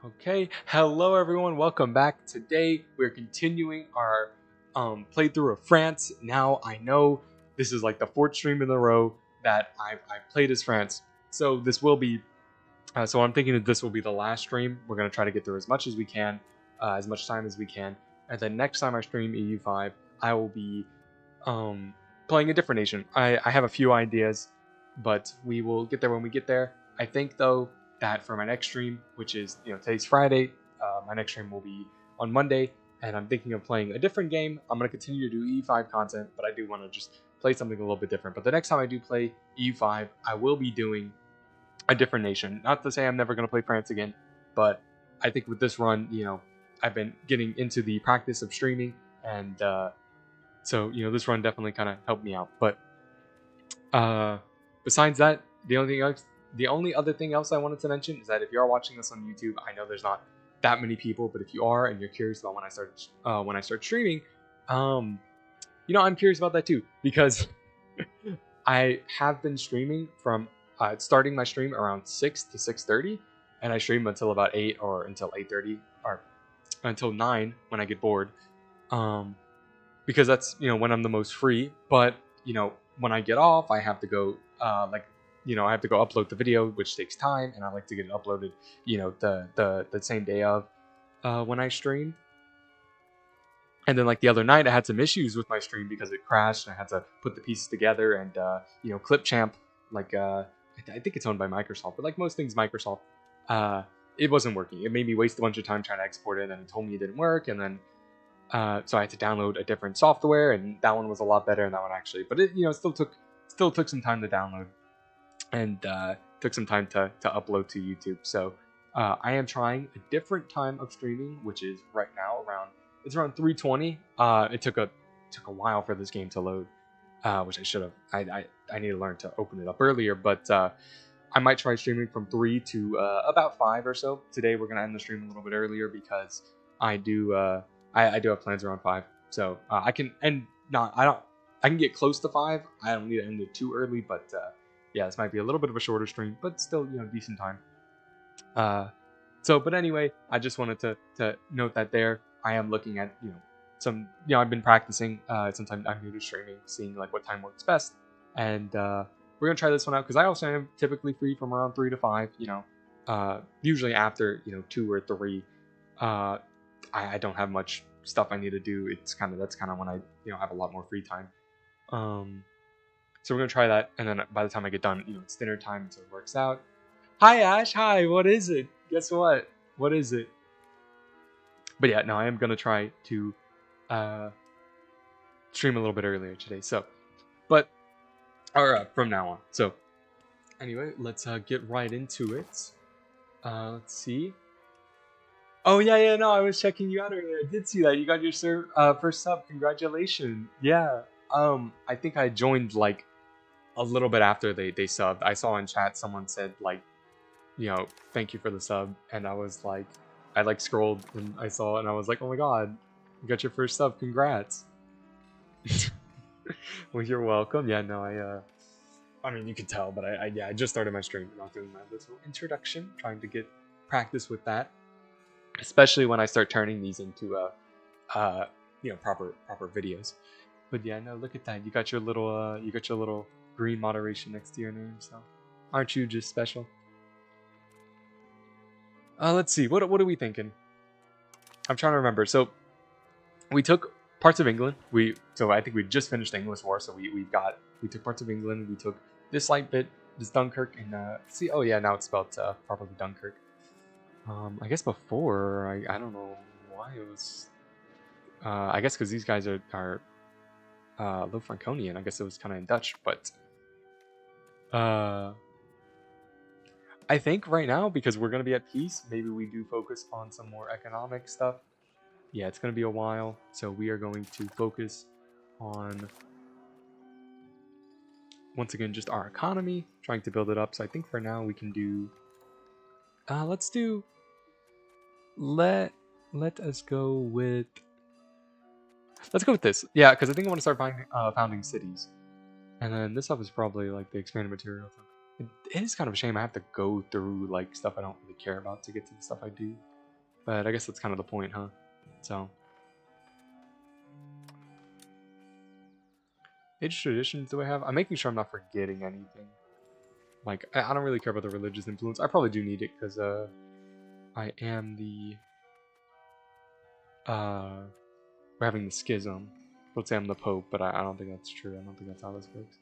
Okay, hello everyone, welcome back. Today we're continuing our playthrough of France. Now I know this is like the fourth stream in a row that I've played as France. So this will be, so I'm thinking that this will be the last stream. We're going to try to get through as much as we can, as much time as we can. And then next time I stream EU5, I will be playing a different nation. I have a few ideas, but we will get there when we get there. I think though that for my next stream, which is today's Friday, my next stream will be on Monday, and I'm thinking of playing a different game. I'm gonna continue to do EU5 content, but I do want to just play something a little bit different. But the next time I do play EU5, I will be doing a different nation. Not to say I'm never gonna play France again, but I think with this run, I've been getting into the practice of streaming, and so this run definitely kind of helped me out. But besides that, the only other thing else I wanted to mention is that if you are watching this on YouTube, I know there's not that many people, but if you are and you're curious about when I start streaming, I'm curious about that too, because I have been streaming from starting my stream around 6 to 6:30, and I stream until about 8 or until 8:30 or until 9 when I get bored. Because that's when I'm the most free. But when I get off, I have to go I have to go upload the video, which takes time, and I like to get it uploaded the same day of when I stream. And then like the other night, I had some issues with my stream because it crashed, and I had to put the pieces together. And Clipchamp, I think it's owned by Microsoft, but like most things Microsoft, it wasn't working. It made me waste a bunch of time trying to export it, and it told me it didn't work, and then so I had to download a different software, and that one was a lot better than that one actually. But it still took some time to download, and took some time to upload to YouTube. So I am trying a different time of streaming, which is right now around 3:20. It took a while for this game to load, which I should have. I need to learn to open it up earlier, but I might try streaming from 3 to about 5 or so. Today we're gonna end the stream a little bit earlier because I do. I do have plans around 5, so I can end I can get close to 5. I don't need to end it too early, but yeah, this might be a little bit of a shorter stream, but still decent time. But anyway, I just wanted to note that there. I am looking at some I've been practicing. Sometimes I'm new to streaming, seeing like what time works best, and we're gonna try this one out because I also am typically free from around 3 to 5. Usually after 2 or 3. I don't have much stuff I need to do. That's kind of when I have a lot more free time. So we're gonna try that, and then by the time I get done, it's dinner time, so it works out. Hi Ash, hi. What is it? Guess what? What is it? But yeah, no, I am gonna try to stream a little bit earlier today. So, from now on. So anyway, let's get right into it. Let's see. Oh yeah, no, I was checking you out earlier. I did see that you got your first sub. Congratulations. Yeah. I think I joined like a little bit after they subbed. I saw in chat someone said like, thank you for the sub, and I was like, I like scrolled and I saw it, and I was like, oh my god, you got your first sub. Congrats. Well, you're welcome. Yeah, no, I mean you can tell, but I just started my stream. I'm not doing my little introduction, trying to get practice with that. Especially when I start turning these into proper videos. But yeah, no, look at that. You got your little green moderation next to your name. So aren't you just special? Let's see. What are we thinking? I'm trying to remember. So we took parts of England. So I think we just finished the English War. So we took parts of England. We took this slight bit, this Dunkirk, and see. Oh yeah, now it's spelled properly Dunkirk. I guess before, I don't know why it was, I guess because these guys are Low Franconian. I guess it was kind of in Dutch, but I think right now, because we're going to be at peace, maybe we do focus on some more economic stuff. Yeah, it's going to be a while, so we are going to focus on, once again, just our economy, trying to build it up. So I think for now we can do, let's go with this. Yeah, because I think I want to start founding cities. And then this stuff is probably like the expanded material. It is kind of a shame I have to go through like stuff I don't really care about to get to the stuff I do. But I guess that's kind of the point, huh? So. Age traditions do I have? I'm making sure I'm not forgetting anything. Like, I don't really care about the religious influence. I probably do need it because I am the we're having the schism. Let's say I'm the Pope, but I don't think that's true. I don't think that's how this works.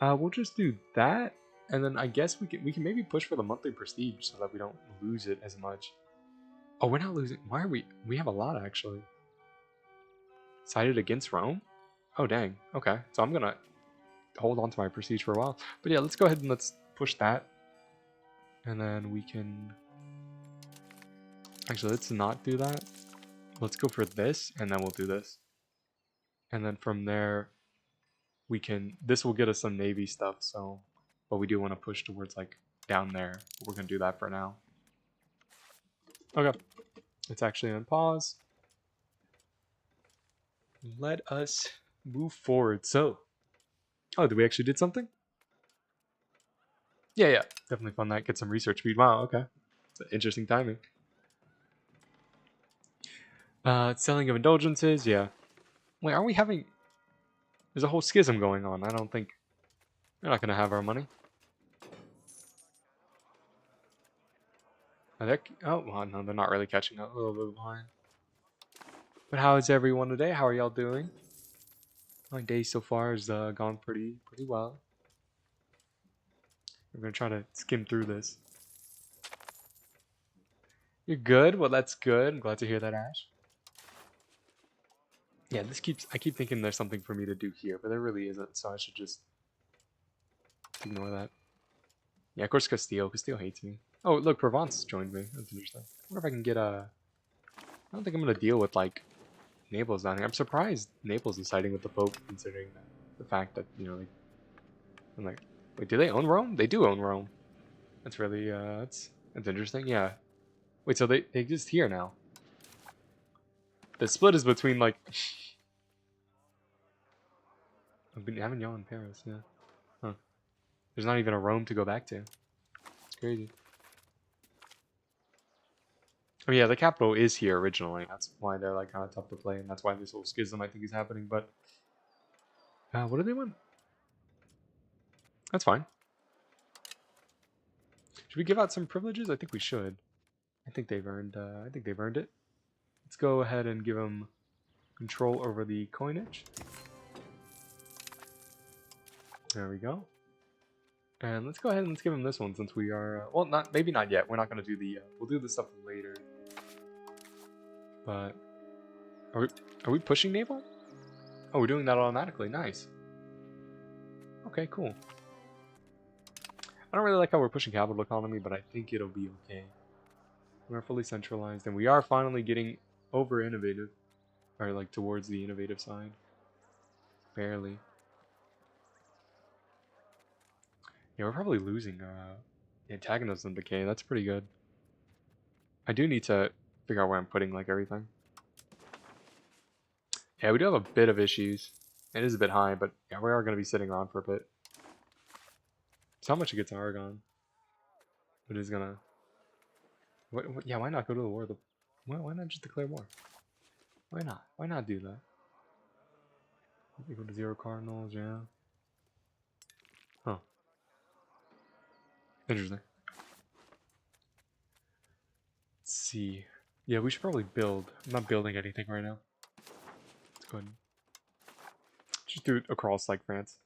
We'll just do that, and then I guess we can maybe push for the monthly prestige so that we don't lose it as much. Oh, we're not losing. Why are we? We have a lot actually. Sided against Rome? Oh dang. Okay, so I'm gonna hold on to my prestige for a while. But yeah, let's go ahead and let's push that, and then we can. Actually, let's not do that. Let's go for this, and then we'll do this. And then from there, we can. This will get us some navy stuff. So, but we do want to push towards like down there. We're gonna do that for now. Okay, it's actually on pause. Let us move forward. So, oh, did we actually did something? Yeah, definitely fun that. Get some research speed. Wow, okay, it's interesting timing. Selling of indulgences. Yeah. Wait, are we having? There's a whole schism going on. I don't think they're not gonna have our money. Are they? Oh, well, no, they're not really catching up. A little bit behind. But how is everyone today? How are y'all doing? My day so far has gone pretty well. We're gonna try to skim through this. You're good. Well, that's good. I'm glad to hear that, Ash. Yeah, I keep thinking there's something for me to do here, but there really isn't. So I should just ignore that. Yeah, of course, Castillo hates me. Oh, look, Provence joined me. That's interesting. I wonder if I can get a. I don't think I'm gonna deal with like Naples down here. I'm surprised Naples is siding with the Pope, considering the fact that I'm like, wait, do they own Rome? They do own Rome. That's really that's interesting. Yeah. Wait, so they exist here now. The split is between like. I've been having y'all in Paris, yeah. Huh. There's not even a Rome to go back to. It's crazy. Oh yeah, the capital is here originally. That's why they're like kind of tough to play, and that's why this whole schism I think is happening. But what do they want? That's fine. Should we give out some privileges? I think we should. I think they've earned. I think they've earned it. Let's go ahead and give them control over the coinage. There we go. And let's go ahead and let's give them this one since we are. Well, maybe not yet. We're not gonna do the. We'll do this stuff later. But are we pushing naval? Oh, we're doing that automatically. Nice. Okay, cool. I don't really like how we're pushing capital economy, but I think it'll be okay. We're fully centralized, and we are finally getting over innovative, or like towards the innovative side. Barely. Yeah, we're probably losing antagonism decay. That's pretty good. I do need to figure out where I'm putting like everything. Yeah, we do have a bit of issues. It is a bit high, but yeah, we are going to be sitting around for a bit. So how much it gets Aragon? It is gonna. Yeah, why not go to the war? Why not just declare war? Why not? Why not do that? Equal to 0 cardinals, yeah. Huh. Interesting. Let's see. Yeah, we should probably build. I'm not building anything right now. Let's go ahead and just do it across like France.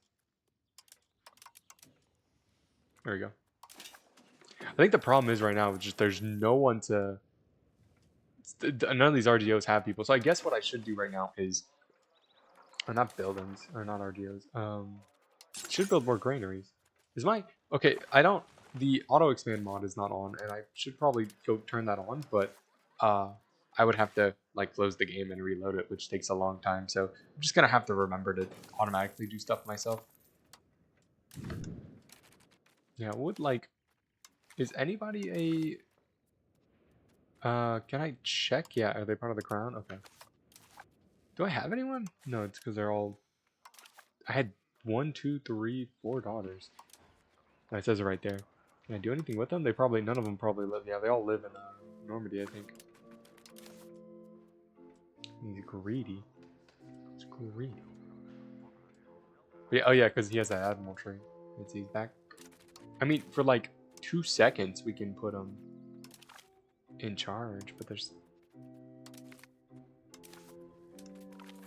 There we go. I think the problem is right now is just there's no one to. None of these RGOs have people. So I guess what I should do right now is. Or not buildings, or not RGOs. Should build more granaries. Is my. Okay, I don't. The auto expand mod is not on, and I should probably go turn that on, but I would have to like close the game and reload it, which takes a long time. So I'm just gonna have to remember to automatically do stuff myself. Yeah, would like. Is anybody a? Can I check? Yeah, are they part of the crown? Okay. Do I have anyone? No, it's because they're all. I had 1, 2, 3, 4 daughters. It says it right there. Can I do anything with them? They probably, none of them probably live. Yeah, they all live in Normandy, I think. He's greedy. He's greedy. But yeah, oh yeah, because he has that admiral tree. He's back. I mean, for like 2 seconds we can put him in charge, but there's...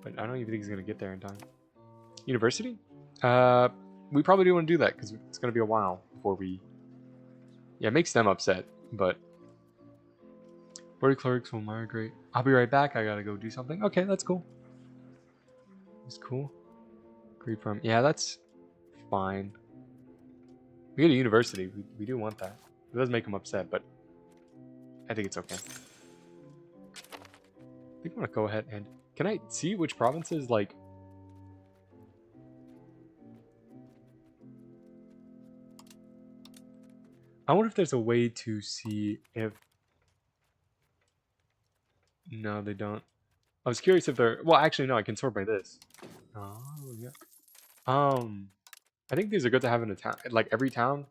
But I don't even think he's gonna get there in time. University? We probably do want to do that because it's gonna be a while before we... Yeah, it makes them upset, but... Board clerks will migrate. I'll be right back. I gotta go do something. Okay, that's cool. That's cool. Agree from... Yeah, that's fine. We get a university. We do want that. It does make them upset, but I think it's okay. I think I want to go ahead and... Can I see which provinces, like... I wonder if there's a way to see if... No, they don't. I was curious if they're... Well, actually, no, I can sort by this. Oh, yeah. I think these are good to have in a town. Like, every town,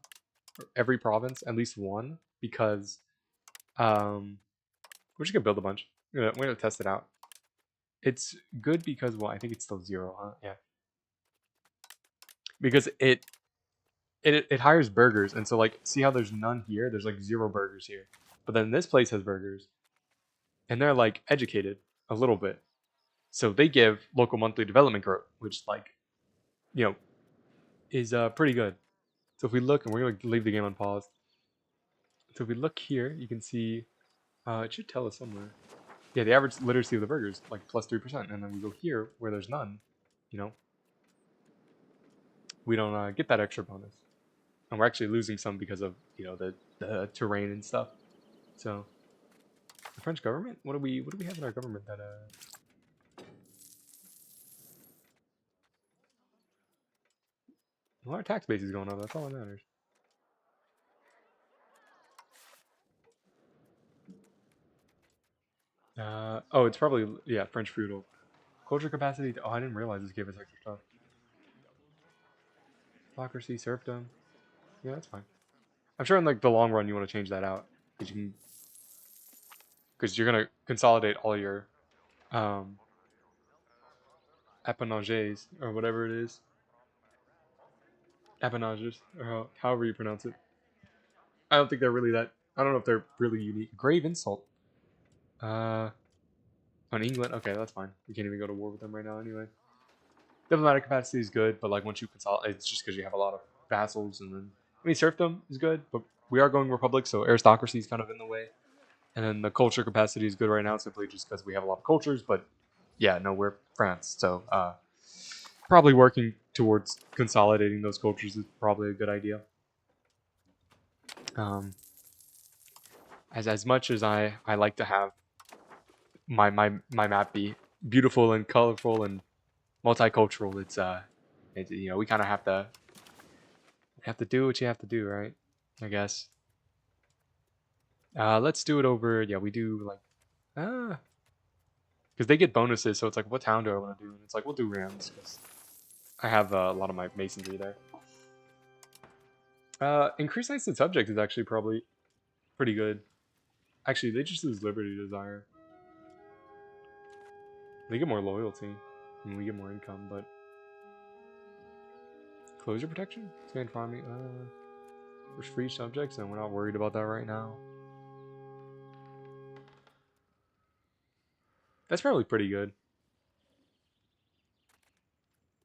every province, at least one. Because, we're just gonna build a bunch. We're gonna test it out. It's good because, well, I think it's still 0, huh? Yeah. Because it hires burgers, and so, like, see how there's none here? There's, like, 0 burgers here. But then this place has burgers. And they're, like, educated a little bit. So they give local monthly development growth, which, like, you know, is pretty good. So if we look, and we're going to leave the game on pause. So if we look here, you can see, it should tell us somewhere. Yeah, the average literacy of the burgers, like, plus 3%. And then we go here, where there's none, you know, we don't get that extra bonus. And we're actually losing some because of, you know, the terrain and stuff. So, the French government? What do we have in our government that, Well, our tax base is going up, that's all that matters. Oh, it's probably, yeah, French feudal. Culture capacity, oh, I didn't realize this gave us extra stuff. Democracy, serfdom. Yeah, that's fine. I'm sure in, like, the long run you want to change that out. Because you're going to consolidate all your, apanages, or whatever it is. Appanages, or however you pronounce it. I don't think they're really that, I don't know if they're really unique. Grave insult. On England, okay, that's fine. We can't even go to war with them right now anyway. Diplomatic capacity is good, but, like, once you consolidate, it's just because you have a lot of vassals, and then, I mean, serfdom is good, but we are going republic, so aristocracy is kind of in the way. And then the culture capacity is good right now, simply just because we have a lot of cultures, but yeah, no, we're France, so probably working towards consolidating those cultures is probably a good idea. As much as I like to have my map be beautiful and colorful and multicultural, it's you know, we kind of have to do what you have to do, right? I guess. Let's do it over. Yeah, we do, like, because they get bonuses, so it's like, what town do I want to do? And it's like, we'll do Rams because I have a lot of my masonry there. Increase nice and subject is actually probably pretty good. Actually, they just lose liberty desire. They get more loyalty, and we get more income, but closure protection, expand farming. There's free subjects, and we're not worried about that right now. That's probably pretty good.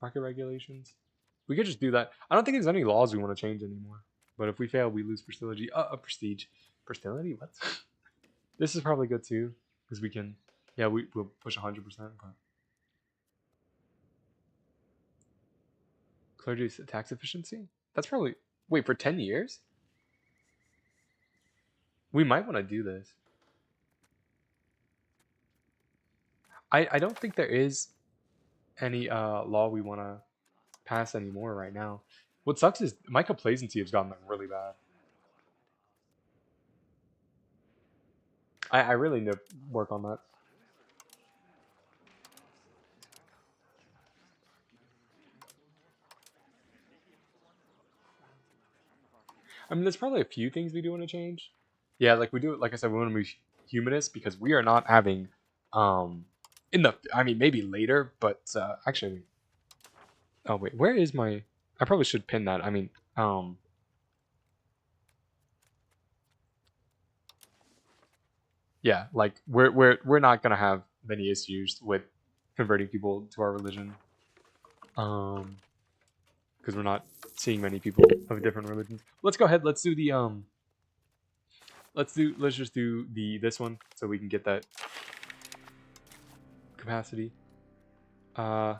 Market regulations. We could just do that. I don't think there's any laws we want to change anymore. But if we fail, we lose prestige. Prestige. Prestility? What? This is probably good too, because we can. Yeah, we'll push 100%. But clergy's tax efficiency. That's probably. Wait, for 10 years? We might want to do this. I don't think there is any law we want to pass anymore right now. What sucks is my complacency has gotten, like, really bad. I really need to work on that. I mean, there's probably a few things we do want to change. Yeah, like we do. Like I said, we want to be humanist because we are not having, um, in the. I mean, maybe later, but actually, oh wait, where is my? I probably should pin that. I mean, um, yeah, like we're not gonna have many issues with converting people to our religion, um, because we're not seeing many people of different religions. Let's go ahead. Let's do the let's just do the this one so we can get that capacity. Uh,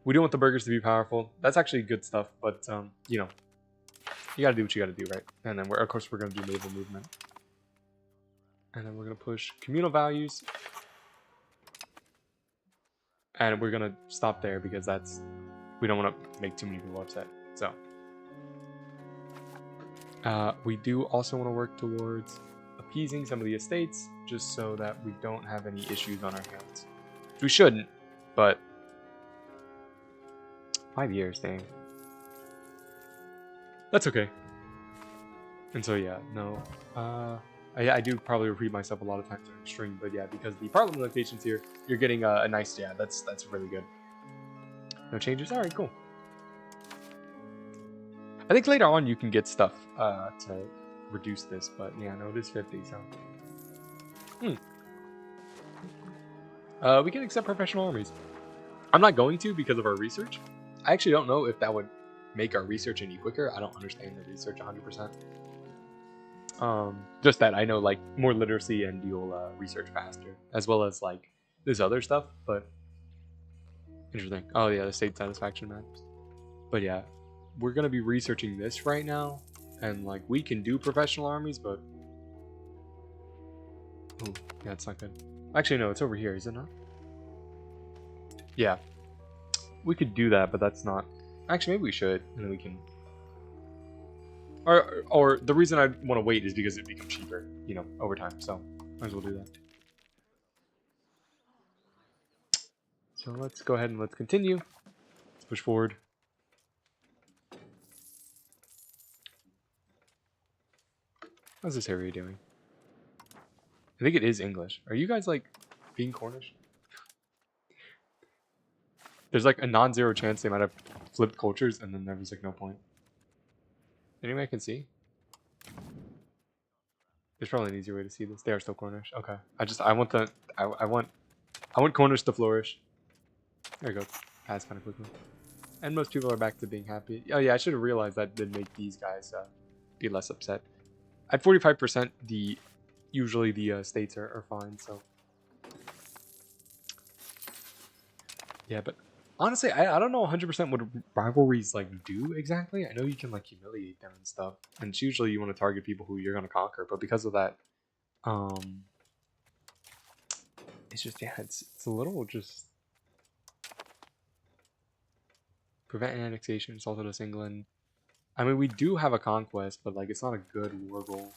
we don't want the burgers to be powerful. That's actually good stuff, but you know, you gotta do what you gotta do, right? And then of course we're gonna do naval movement, and then we're gonna push communal values, and we're gonna stop there because that's we don't want to make too many people upset. So we do also want to work towards appeasing some of the estates, just so that we don't have any issues on our hands. We shouldn't, but 5 years, dang. That's okay. And so yeah, no. I do probably repeat myself a lot of times during stream, but yeah, because the parliament locations here, you're getting a nice, yeah, that's really good. No changes? Alright, cool. I think later on you can get stuff to reduce this, but yeah, no, it is 50, so. We can accept professional armies. I'm not going to because of our research. I actually don't know if that would make our research any quicker. I don't understand the research 100%. Just that I know like more literacy and you'll research faster, as well as like this other stuff. But interesting. Oh yeah, the state satisfaction matters. But yeah, we're gonna be researching this right now, and like we can do professional armies, but oh yeah, it's not good. Actually, no, it's over here, is it not? Yeah, we could do that, but that's not. Actually, maybe we should, and then we can. Or the reason I want to wait is because it becomes cheaper, you know, over time. So might as well do that. So let's go ahead and let's continue. Let's push forward. How's this area doing? I think it is English. Are you guys like being Cornish? There's like a non-zero chance they might have flipped cultures, and then there was like no point. Anyway, I can see. There's probably an easier way to see this. They are still Cornish. Okay. I want the I want Cornish to flourish. There you go. Pass kind of quickly. And most people are back to being happy. Oh yeah, I should have realized that did make these guys be less upset. At 45%, usually the states are fine. So yeah, but honestly, I don't know 100% what rivalries like do exactly. I know you can like humiliate them and stuff, and it's usually you want to target people who you're gonna conquer. But because of that, it's just yeah, it's a little just prevent annexation. It's also just England. I mean, we do have a conquest, but like it's not a good war goal,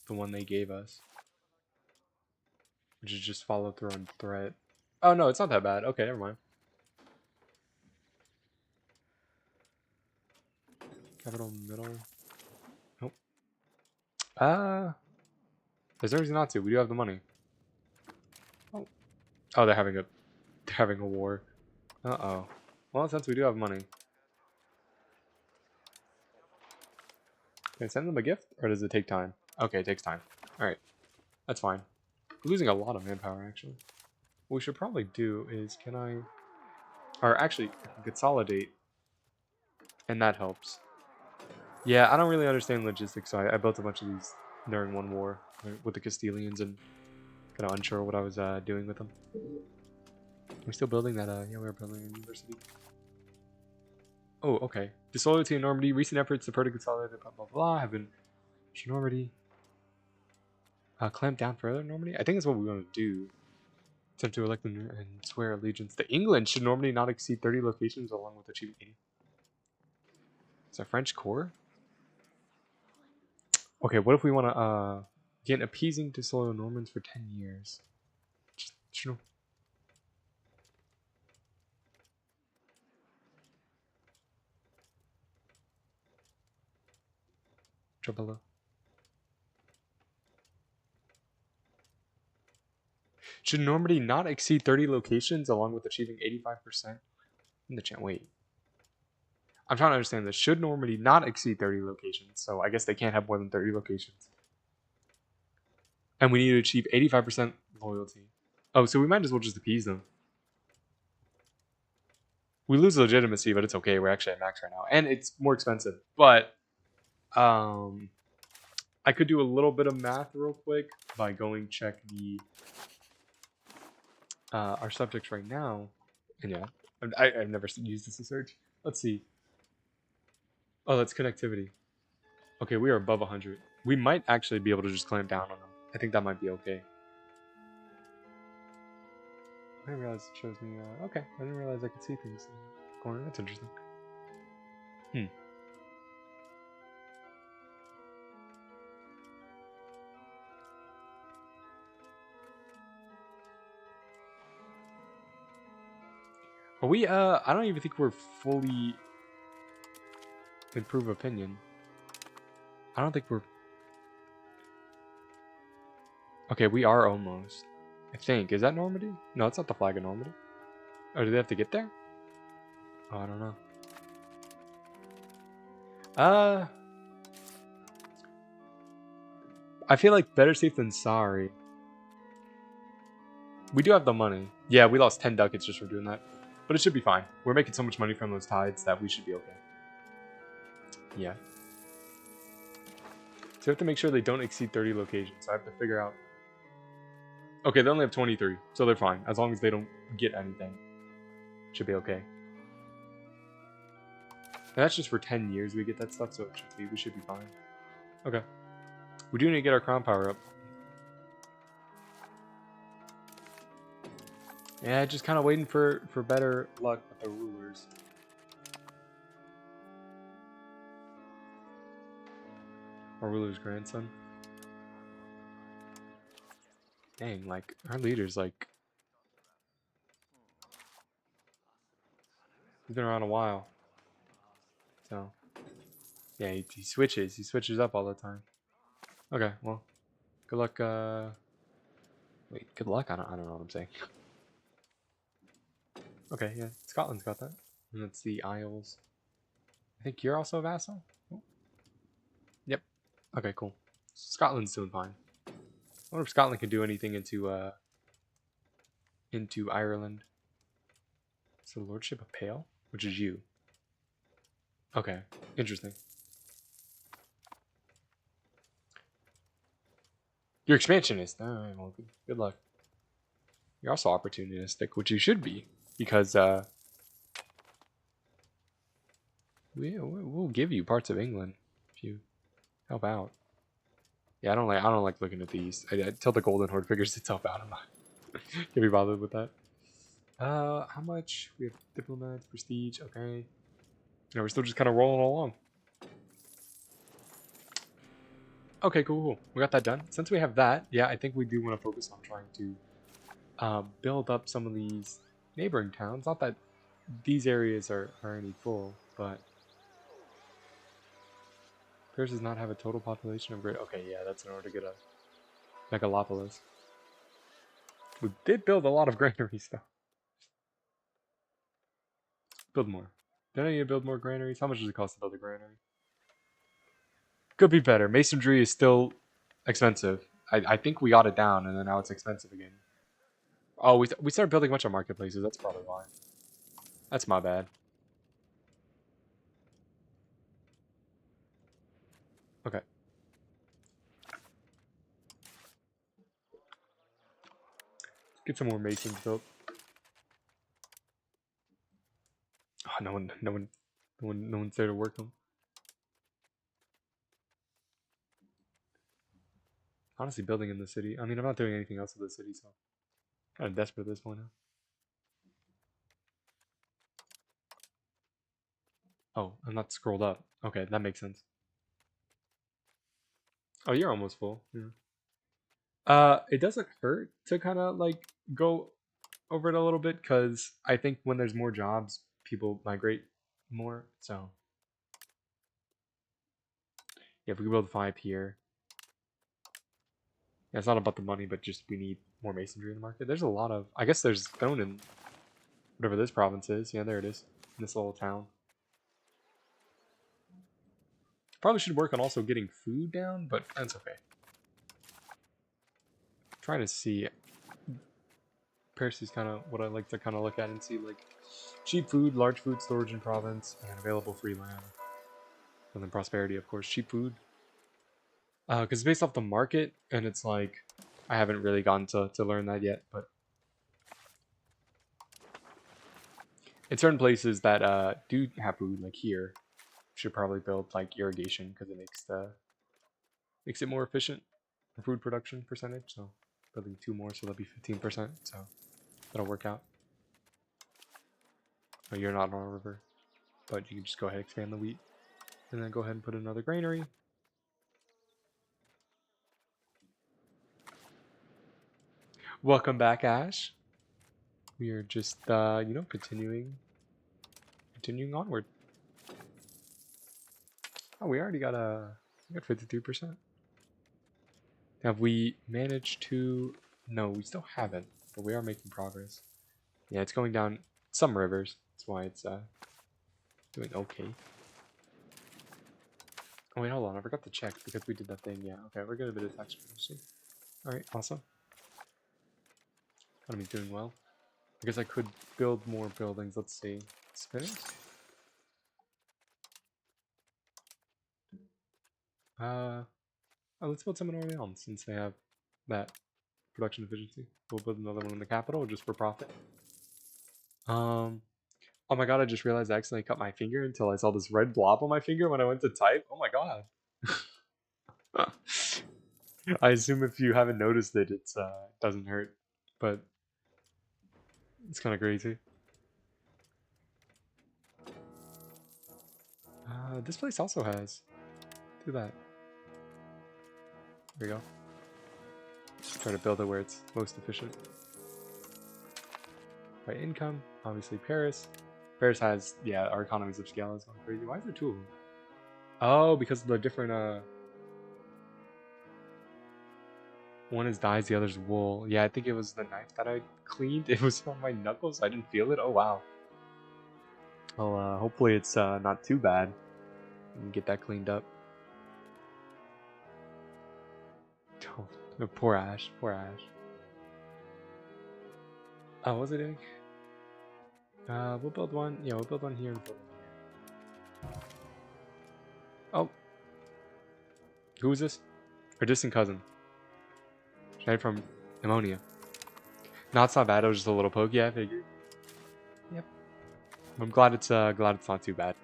the one they gave us, which is just follow through on threat. Oh no, it's not that bad. Okay, never mind. Capital middle. Nope. There's no reason not to. We do have the money. Oh, oh, they're having a war. Uh-oh. Well, since we do have money, can I send them a gift, or does it take time? Okay, it takes time. All right, that's fine. We're losing a lot of manpower actually. What we should probably do is or actually consolidate, and that helps. Yeah, I don't really understand logistics, so I built a bunch of these during one war with the Castilians and kind of unsure what I was doing with them. We're still building that, yeah, we are building a university. Oh, okay. Disloyalty in Normandy, recent efforts to further consolidate, blah, blah, blah, have been... Normandy. Clamp down further in Normandy? I think that's what we want to do. Attempt to elect and swear allegiance to England. Should Normandy not exceed 30 locations along with achieving 80? Is that French core? Okay, what if we want to get appeasing disloyal Normans for 10 years? Just. Drop below. Should Normandy not exceed 30 locations along with achieving 85% in the channel? Wait. I'm trying to understand this. Should Normandy not exceed 30 locations? So I guess they can't have more than 30 locations. And we need to achieve 85% loyalty. Oh, so we might as well just appease them. We lose legitimacy, but it's okay. We're actually at max right now. And it's more expensive. But I could do a little bit of math real quick by going check the our subjects right now. And yeah, I've never used this to search. Let's see. Oh, that's connectivity. Okay, we are above 100. We might actually be able to just clamp down on them. I think that might be okay. I didn't realize it shows me. Okay, I didn't realize I could see things in the corner. That's interesting. Are we? I don't even think we're fully improve opinion. I don't think we're. Okay, we are almost. I think. Is that Normandy? No, it's not the flag of Normandy. Oh, do they have to get there? Oh, I don't know. I feel like better safe than sorry. We do have the money. Yeah, we lost 10 ducats just from doing that. But it should be fine. We're making so much money from those tides that we should be okay. Yeah. So we have to make sure they don't exceed 30 locations. So I have to figure out... Okay, they only have 23. So they're fine. As long as they don't get anything. Should be okay. And that's just for 10 years we get that stuff, so we should be fine. Okay. We do need to get our crown power up. Yeah, just kind of waiting for better luck with the rulers. Our ruler's grandson. Dang, like, our leader's like... He's been around a while. So... Yeah, he switches. He switches up all the time. Okay, well... Good luck, Wait, good luck? I don't know what I'm saying. Okay, yeah, Scotland's got that. And that's the Isles. I think you're also a vassal? Oh. Yep. Okay, cool. Scotland's doing fine. I wonder if Scotland can do anything into Ireland. So Lordship of Pale? Which is you. Okay, interesting. You're expansionist. Oh, well, good luck. You're also opportunistic, which you should be, because we'll give you parts of England if you help out. Yeah, I don't like looking at these. Until the Golden Horde figures itself out, I'm not gonna be bothered with that. How much? We have diplomats, prestige. Okay. Yeah, we're still just kind of rolling along. Okay, cool. We got that done. Since we have that, yeah, I think we do want to focus on trying to build up some of these neighboring towns. Not that these areas are any full, but Paris does not have a total population of great. Okay, yeah, that's in order to get a megalopolis. We did build a lot of granaries, though. Build more. Did I need to build more granaries? How much does it cost to build a granary? Could be better. Masonry is still expensive. I think we got it down, and then now it's expensive again. Oh, we started building a bunch of marketplaces. That's probably why. That's my bad. Okay. Get some more masons built. Oh, no one's there to work them. Honestly, building in the city. I mean, I'm not doing anything else in the city, so I'm kind of desperate at this point now. Oh, I'm not scrolled up. Okay, that makes sense. Oh, you're almost full. Yeah. It doesn't hurt to kind of like go over it a little bit because I think when there's more jobs, people migrate more. So Yeah, if we can build 5 here. Yeah, it's not about the money, but just we need more masonry in the market. There's a lot of... I guess there's stone in whatever this province is. Yeah, there it is. In this little town. Probably should work on also getting food down, but that's okay. Trying to see... Paris is kind of what I like to kind of look at and see, like, cheap food, large food storage in province, and available free land. And then prosperity, of course. Cheap food. Because it's based off the market, and it's like... I haven't really gotten to learn that yet, but... In certain places that do have food, like here, should probably build like irrigation because it makes it more efficient for food production percentage. So building 2 more, so that'll be 15%. So that'll work out. Oh, you're not on a river, but you can just go ahead and expand the wheat, and then go ahead and put another granary. Welcome back, Ash. We are just you know, continuing onward. Oh, we already got 52%. Have we managed to... No, we still haven't, but we are making progress. Yeah, it's going down some rivers. That's why it's doing okay. Oh, wait, hold on. I forgot to check because we did that thing. Yeah, okay, we're getting a bit of tax efficiency. Alright, awesome. Economy's doing well. I guess I could build more buildings. Let's see. Spinners? Oh, let's build some in Orleans since they have that production efficiency. We'll build another one in the capital just for profit. Oh my god, I just realized I accidentally cut my finger until I saw this red blob on my finger when I went to type. Oh my god. I assume if you haven't noticed it, it doesn't hurt, but it's kind of crazy. This place also has. Do that. There we go. Try to build it where it's most efficient. By income, obviously Paris. Paris has, yeah, our economies of scale is going crazy. Why is there 2 of them? Oh, because of the different, one is dyes, the other's wool. Yeah, I think it was the knife that I cleaned. It was on my knuckles. I didn't feel it. Oh, wow. Well, hopefully it's not too bad. And get that cleaned up. Oh, poor Ash. Poor Ash. Oh, what was I doing? We'll build one. Yeah, we'll build one here and build one here. Oh. Who is this? Our distant cousin. Straight from Ammonia. No, it's not bad. It was just a little poke. Yeah, I figured. Yep. I'm glad it's not too bad.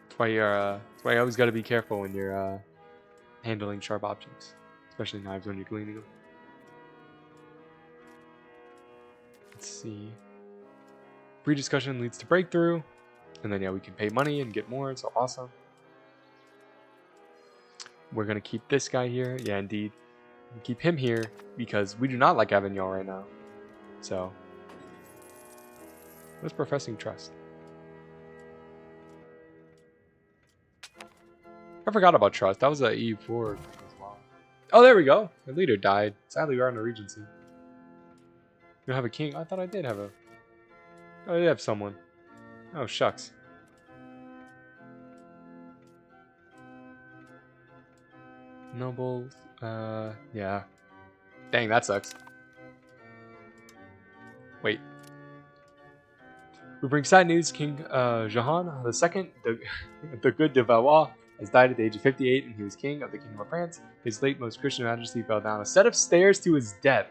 That's why you're that's why you always got to be careful when you're handling sharp objects, especially knives when you're cleaning them. Let's see. Free discussion leads to breakthrough, and then yeah, we can pay money and get more. So awesome. We're gonna keep this guy here. Yeah, indeed. Keep him here because we do not like Avignon right now. So what's professing trust? I forgot about trust. That was a EU4 thing as well. Oh, there we go. The leader died. Sadly, we are in a regency. You don't have a king? I thought I did have a... Oh, I did have someone. Oh, shucks. Nobles. Yeah. Dang, that sucks. Wait. We bring sad news. King Jehan II, the Good de Valois, has died at the age of 58, and he was king of the Kingdom of France. His late Most Christian Majesty fell down a set of stairs to his death.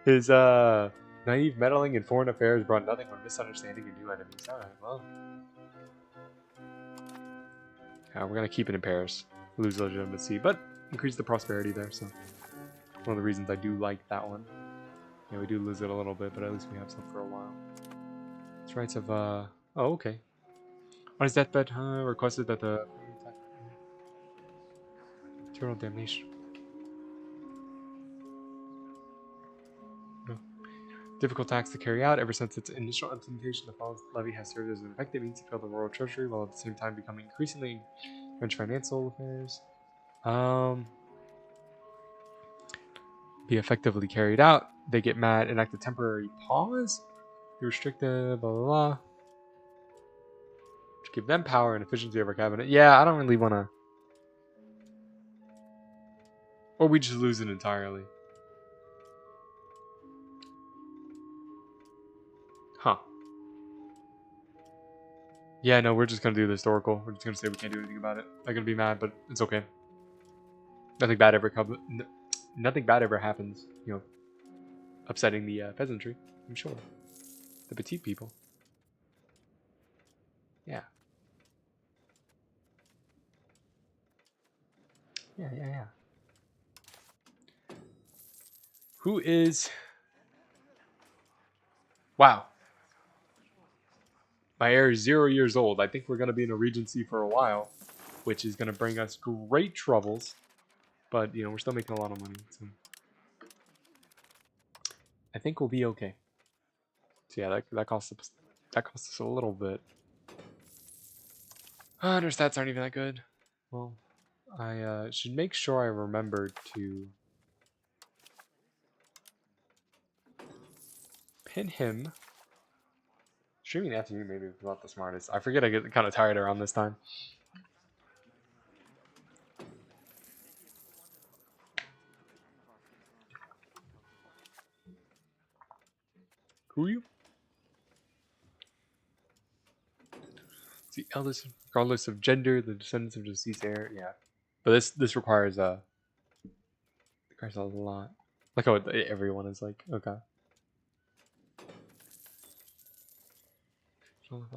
His naive meddling in foreign affairs brought nothing but misunderstanding and new enemies. Alright, well. Yeah, we're gonna keep it in Paris. Lose legitimacy, but increase the prosperity there, so. One of the reasons I do like that one. Yeah, we do lose it a little bit, but at least we have some for a while. His rights of, oh, okay. On his deathbed, requested that the eternal damnation. No. Difficult tax to carry out. Ever since its initial implementation, the falls levy has served as an effective means to fill the royal treasury, while at the same time becoming increasingly French financial affairs. Be effectively carried out. They get mad, enact a temporary pause. You restrict the blah blah blah. To give them power and efficiency over cabinet. Yeah, I don't really want to. Or we just lose it entirely. Huh. Yeah, no, we're just gonna do the historical. We're just gonna say we can't do anything about it. They're gonna be mad, but it's okay. Nothing bad ever comes. Nothing bad ever happens. You know, upsetting the peasantry. I'm sure. The petite people. Yeah. Yeah. Who is? Wow. My heir is 0 years old. I think we're gonna be in a regency for a while, which is gonna bring us great troubles. But you know, we're still making a lot of money, so I think we'll be okay. So yeah, that costs us a little bit. Our stats aren't even that good. Well, I should make sure I remember to pin him. Streaming afternoon maybe is not the smartest. I forget I get kind of tired around this time. Who are you? It's the eldest, regardless of gender, the descendants of deceased heir. Yeah, but this requires a lot. Like how everyone is like, okay.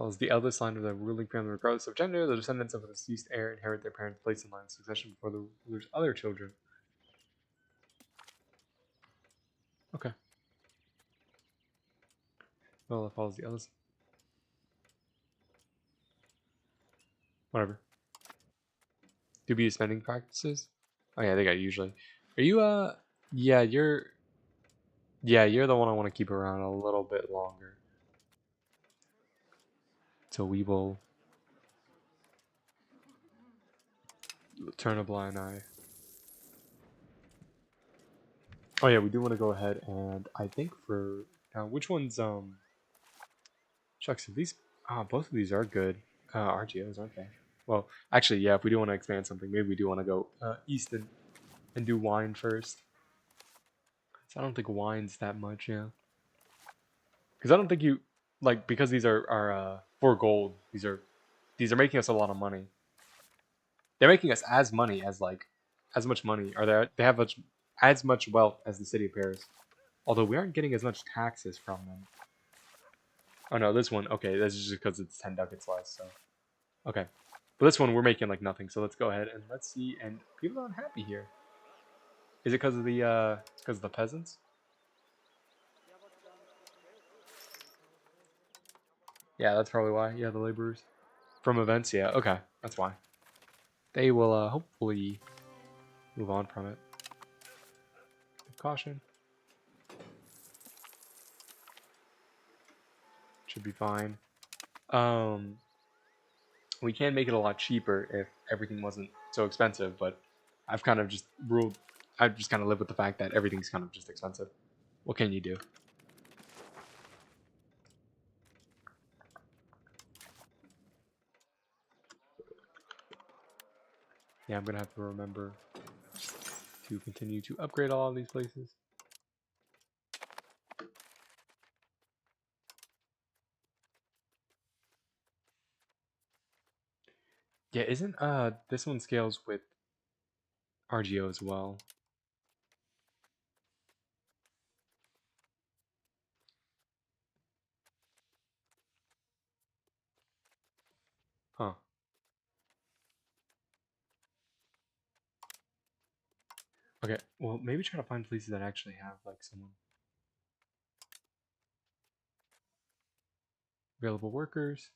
As the eldest line of the ruling family, regardless of gender, the descendants of a deceased heir inherit their parents' place in line of succession before the ruler's other children. Okay. Well, it follows the eldest. Whatever. Dubious spending practices. Oh yeah, they got usually. Are you Yeah, you're the one I want to keep around a little bit longer. So we will turn a blind eye. Oh yeah, we do want to go ahead and I think for now, which one's shucks, these both of these are good RGOs, aren't they? Well, actually, yeah. If we do want to expand something, maybe we do want to go east and do wine first. So I don't think wine's that much, yeah. Because I don't think you like because these are for gold. These are making us a lot of money. They're making us as much money. They have as much wealth as the city of Paris. Although we aren't getting as much taxes from them. Oh no, this one. Okay, that's just because it's 10 ducats less. So okay, but this one we're making like nothing. So let's go ahead and let's see. And people aren't happy here. Is it because of the peasants? Yeah, that's probably why. Yeah, the laborers from events. Yeah, okay, that's why. They will hopefully move on from it. Caution. Should be fine. We can make it a lot cheaper if everything wasn't so expensive, but I've kind of just ruled. I just kind of live with the fact that everything's kind of just expensive. What can you do? Yeah, I'm gonna have to remember to continue to upgrade all of these places. Yeah, isn't this one scales with RGO as well? Huh. Okay, well maybe try to find places that actually have like someone. Available workers.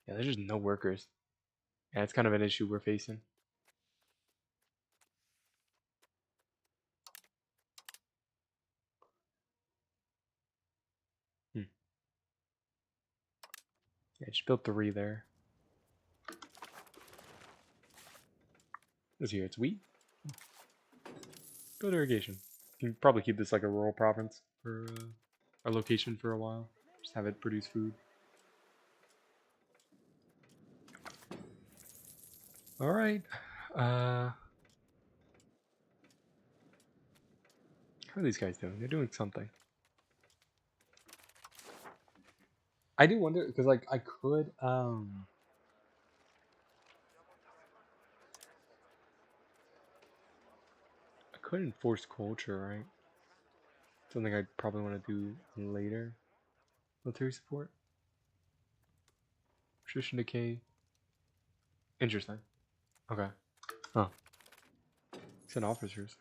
Yeah, there's just no workers. Yeah, it's kind of an issue we're facing. Yeah, just build 3 there. What's here? It's wheat. Build irrigation. You can probably keep this like a rural province for our location for a while. Just have it produce food. All right. How are these guys doing? They're doing something. I do wonder because like I could enforce culture, right? Something I'd probably want to do later. Military support. Tradition decay. Interesting. Okay. Huh. Send officers.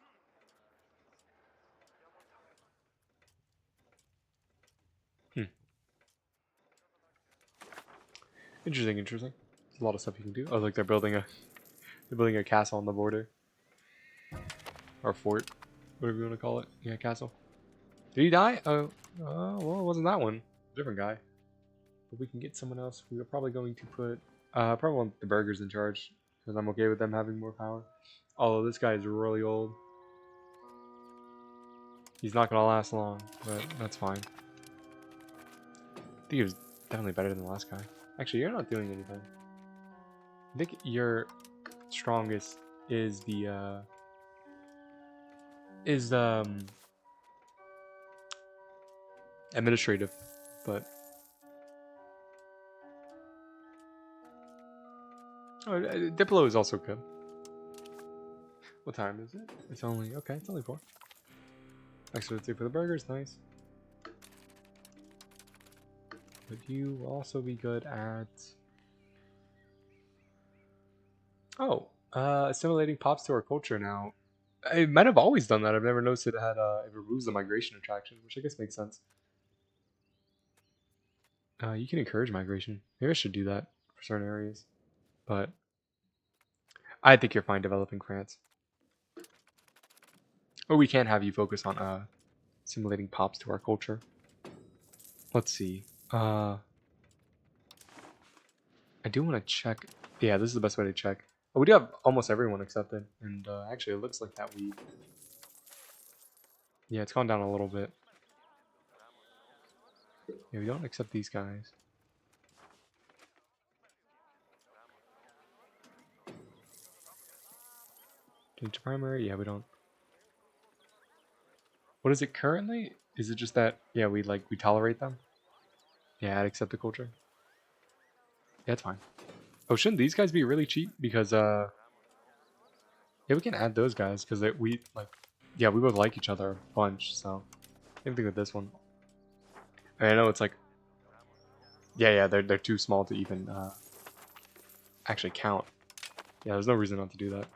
Interesting, interesting. There's a lot of stuff you can do. Oh, look, they're building a castle on the border. Or fort. Whatever you want to call it. Yeah, castle. Did he die? Oh, well, it wasn't that one. Different guy. But we can get someone else. We are probably going to put probably want the burgers in charge. Because I'm okay with them having more power. Although this guy is really old. He's not gonna last long, but that's fine. I think he was definitely better than the last guy. Actually, you're not doing anything. I think your strongest is the administrative, but Diplo is also good. What time is it? It's only okay. It's only 4. Extra 2 for the burgers, nice. But you will also be good at assimilating pops to our culture now. I might have always done that. I've never noticed it had it removes the migration attraction, which I guess makes sense. You can encourage migration. Maybe I should do that for certain areas, but I think you're fine developing France. Or we can have you focus on simulating pops to our culture. Let's see. I do want to check. Yeah, this is the best way to check. Oh, we do have almost everyone accepted, and actually, it looks like that we. Yeah, it's gone down a little bit. Yeah, we don't accept these guys. Change to primary. Yeah, we don't. What is it currently? Is it just that? Yeah, we tolerate them. Yeah, I'd accept the culture. Yeah, it's fine. Oh, shouldn't these guys be really cheap? Because yeah, we can add those guys because we like, yeah, we both like each other a bunch. So same thing with this one. I know it's like, yeah, they're too small to even actually count. Yeah, there's no reason not to do that.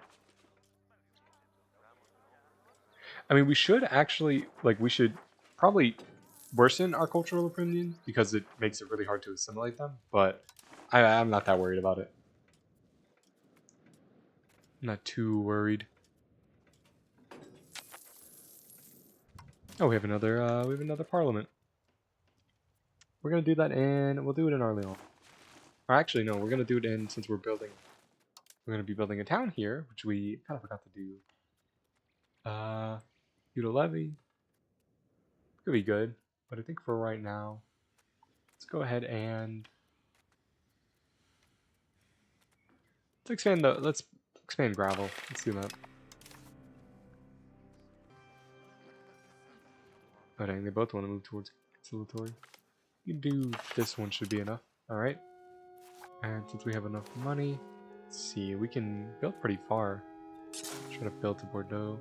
I mean, we should actually we should probably worsen our cultural opinion because it makes it really hard to assimilate them. But I'm not that worried about it. I'm not too worried. Oh, we have another parliament. We're gonna do that we'll do it in Orleans. Or actually, no, we're gonna do it since we're gonna be building a town here, which we kind of forgot to do. Feudal levy could be good, but I think for right now, let's go ahead and let's expand gravel. Let's do that. Oh dang, they both want to move towards conciliatory. You can do this one should be enough. Alright. And since we have enough money, let's see, we can build pretty far. Try to build to Bordeaux.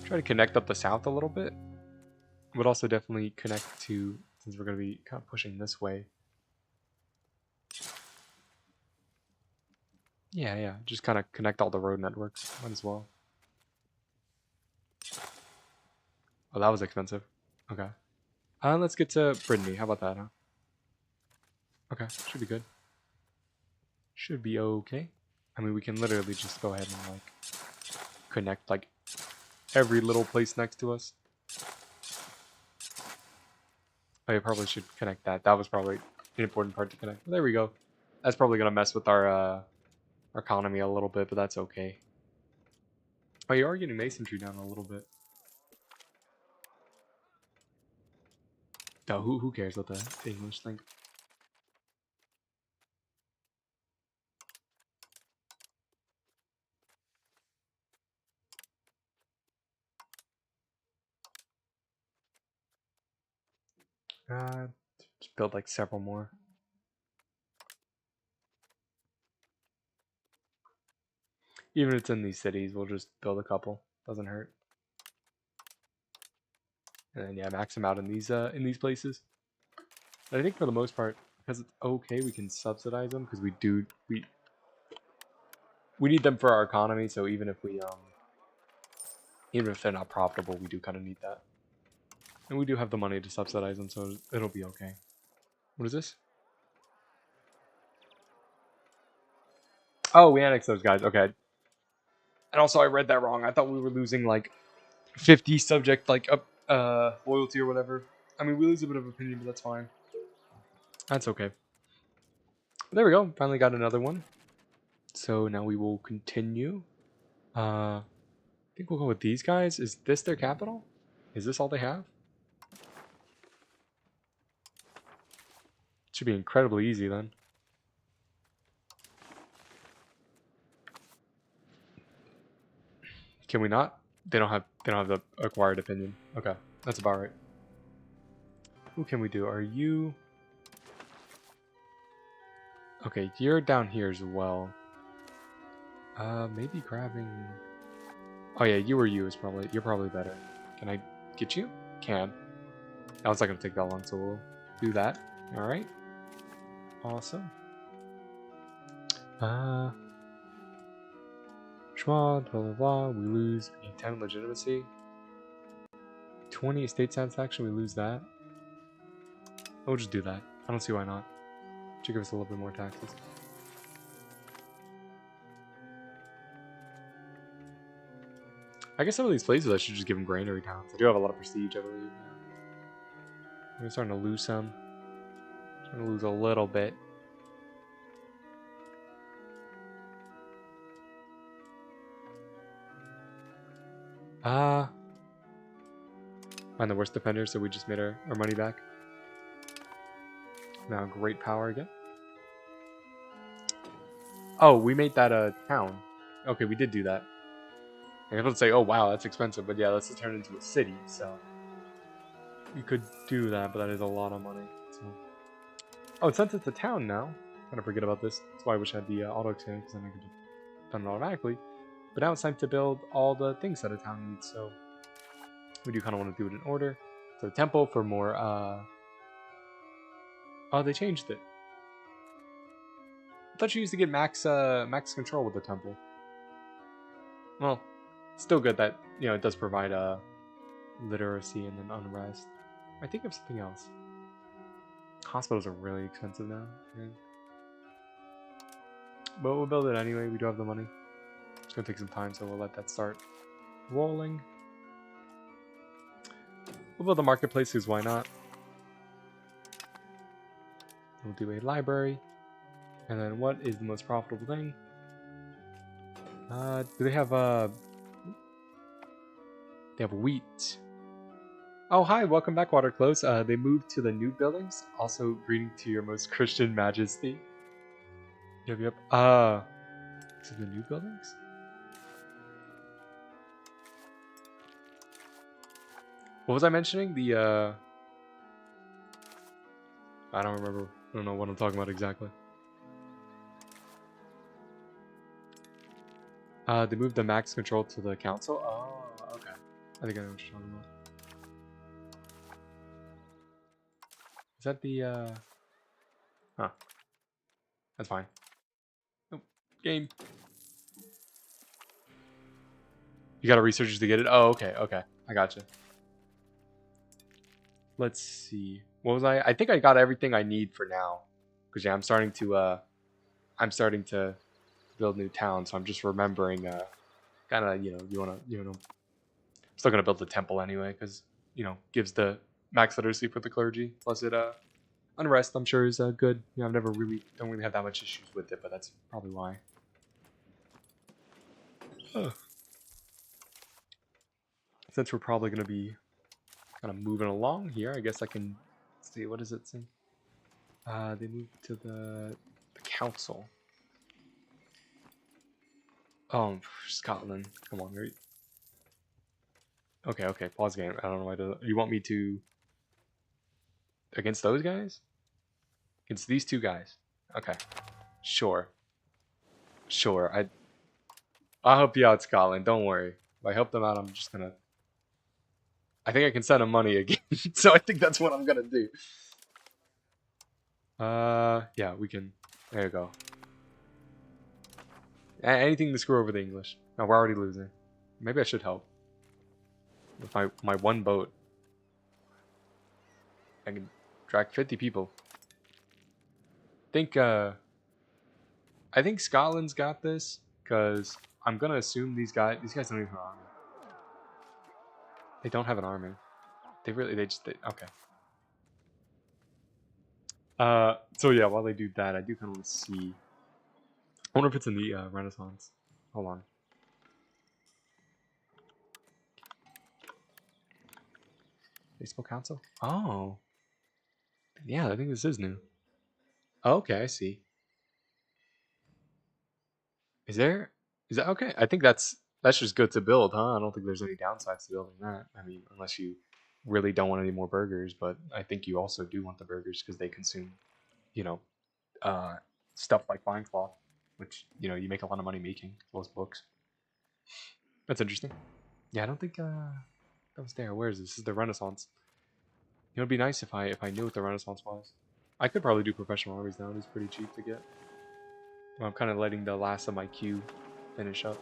Try to connect up the south a little bit. Would also definitely connect to, since we're going to be kind of pushing this way. Yeah, just kind of connect all the road networks. Might as well. Oh, that was expensive. Okay. Let's get to Brittany. How about that, huh? Okay, should be good. Should be okay. I mean, we can literally just go ahead and connect every little place next to us. I probably should connect that. That was probably an important part to connect. There we go. That's probably gonna mess with our economy a little bit, but that's okay. Oh, you are getting masonry down a little bit. No, who cares what the English think? Uh, just build like several more. Even if it's in these cities, we'll just build a couple. Doesn't hurt. And then yeah, max them out in these places. But I think for the most part, because it's okay, we can subsidize them because we need them for our economy. So even if even if they're not profitable, we do kind of need that. And we do have the money to subsidize them, so it'll be okay. What is this? Oh, we annexed those guys. Okay. And also, I read that wrong. I thought we were losing like 50 subject like loyalty or whatever. I mean, we lose a bit of opinion, but that's fine. That's okay. There we go. Finally got another one. So now we will continue. I think we'll go with these guys. Is this their capital? Is this all they have? Should be incredibly easy then. Can we not? They don't have the acquired opinion. Okay, that's about right. Who can we do? Are you? Okay, you're down here as well. Maybe grabbing. Oh yeah, you or you is probably you're probably better. Can I get you? Can. Now it's not gonna take that long, so we'll do that. All right. Awesome. Schwa, blah blah blah. We lose 10 legitimacy. 20 estate satisfaction. We lose that. We'll just do that. I don't see why not. Should give us a little bit more taxes. I guess some of these places I should just give them granary towns. I do have a lot of prestige, I believe. We're starting to lose some. Starting to lose a little bit. I'm the worst defender, so we just made our money back. Now great power again. Oh, we made that a town. Okay, we did do that. I was about to say, oh wow, that's expensive, but yeah, let's turn it into a city, so we could do that, but that is a lot of money. So. Oh, since it's a town now, I'm gonna forget about this. That's why I wish I had the auto expand, because then I could have done it automatically. But now it's time to build all the things that a town needs, so we do kind of want to do it in order. So temple for more, oh, they changed it. I thought you used to get max control with the temple. Well, still good that, you know, it does provide literacy and then unrest. I think of something else. Hospitals are really expensive now. Yeah. But we'll build it anyway. We do have the money. It's gonna take some time, so we'll let that start rolling. We'll build the marketplace, because why not? We'll do a library. And then what is the most profitable thing? Do they have they have wheat. Oh, hi, welcome back, Waterclose. They moved to the new buildings. Also, greeting to your most Christian majesty. Yep. To the new buildings? What was I mentioning? The, I don't remember. I don't know what I'm talking about exactly. They moved the max control to the council? Oh, okay. I think I know what you're talking about. Is that the, Huh. That's fine. Oh, game. You gotta research to get it? Oh, okay. I gotcha. Let's see. What was I? I think I got everything I need for now. Because, yeah, I'm starting to build new towns, so I'm just remembering, kind of, you know, I'm still gonna build the temple anyway, because, you know, gives the max literacy for the clergy. Plus it unrest I'm sure is good. You know, I've never don't really have that much issues with it, but that's probably why. Since we're probably gonna be kind of moving along here, I guess I can see what does it say. They moved to the council. Oh, Scotland. Come on, right? Okay, pause game. I don't know why. You want me to against those guys? Against these two guys? Okay, sure. I'll help you out, Scotland. Don't worry. If I help them out, I'm just gonna. I think I can send them money again, so I think that's what I'm gonna do. Yeah, we can. There you go. Anything to screw over the English. No, we're already losing. Maybe I should help. With my one boat. I can drag 50 people. I think Scotland's got this, because I'm gonna assume these guys don't even have an army. They don't have an army. Okay. So yeah, while they do that, I do kind of want to see. I wonder if it's in the Renaissance. Hold on. Baseball Council? Oh. Yeah, I think this is new. Oh, okay, I see. Is that okay? I think that's just good to build, huh? I don't think there's any downsides to building that. I mean, unless you really don't want any more burgers, but I think you also do want the burgers because they consume, you know, stuff like fine cloth, which, you know, you make a lot of money making those books. That's interesting. Yeah, I don't think that was there. Where is this? This is the Renaissance. You know, it'd be nice if I knew what the Renaissance was. I could probably do professional armies now. It's pretty cheap to get. Well, I'm kind of letting the last of my queue finish up.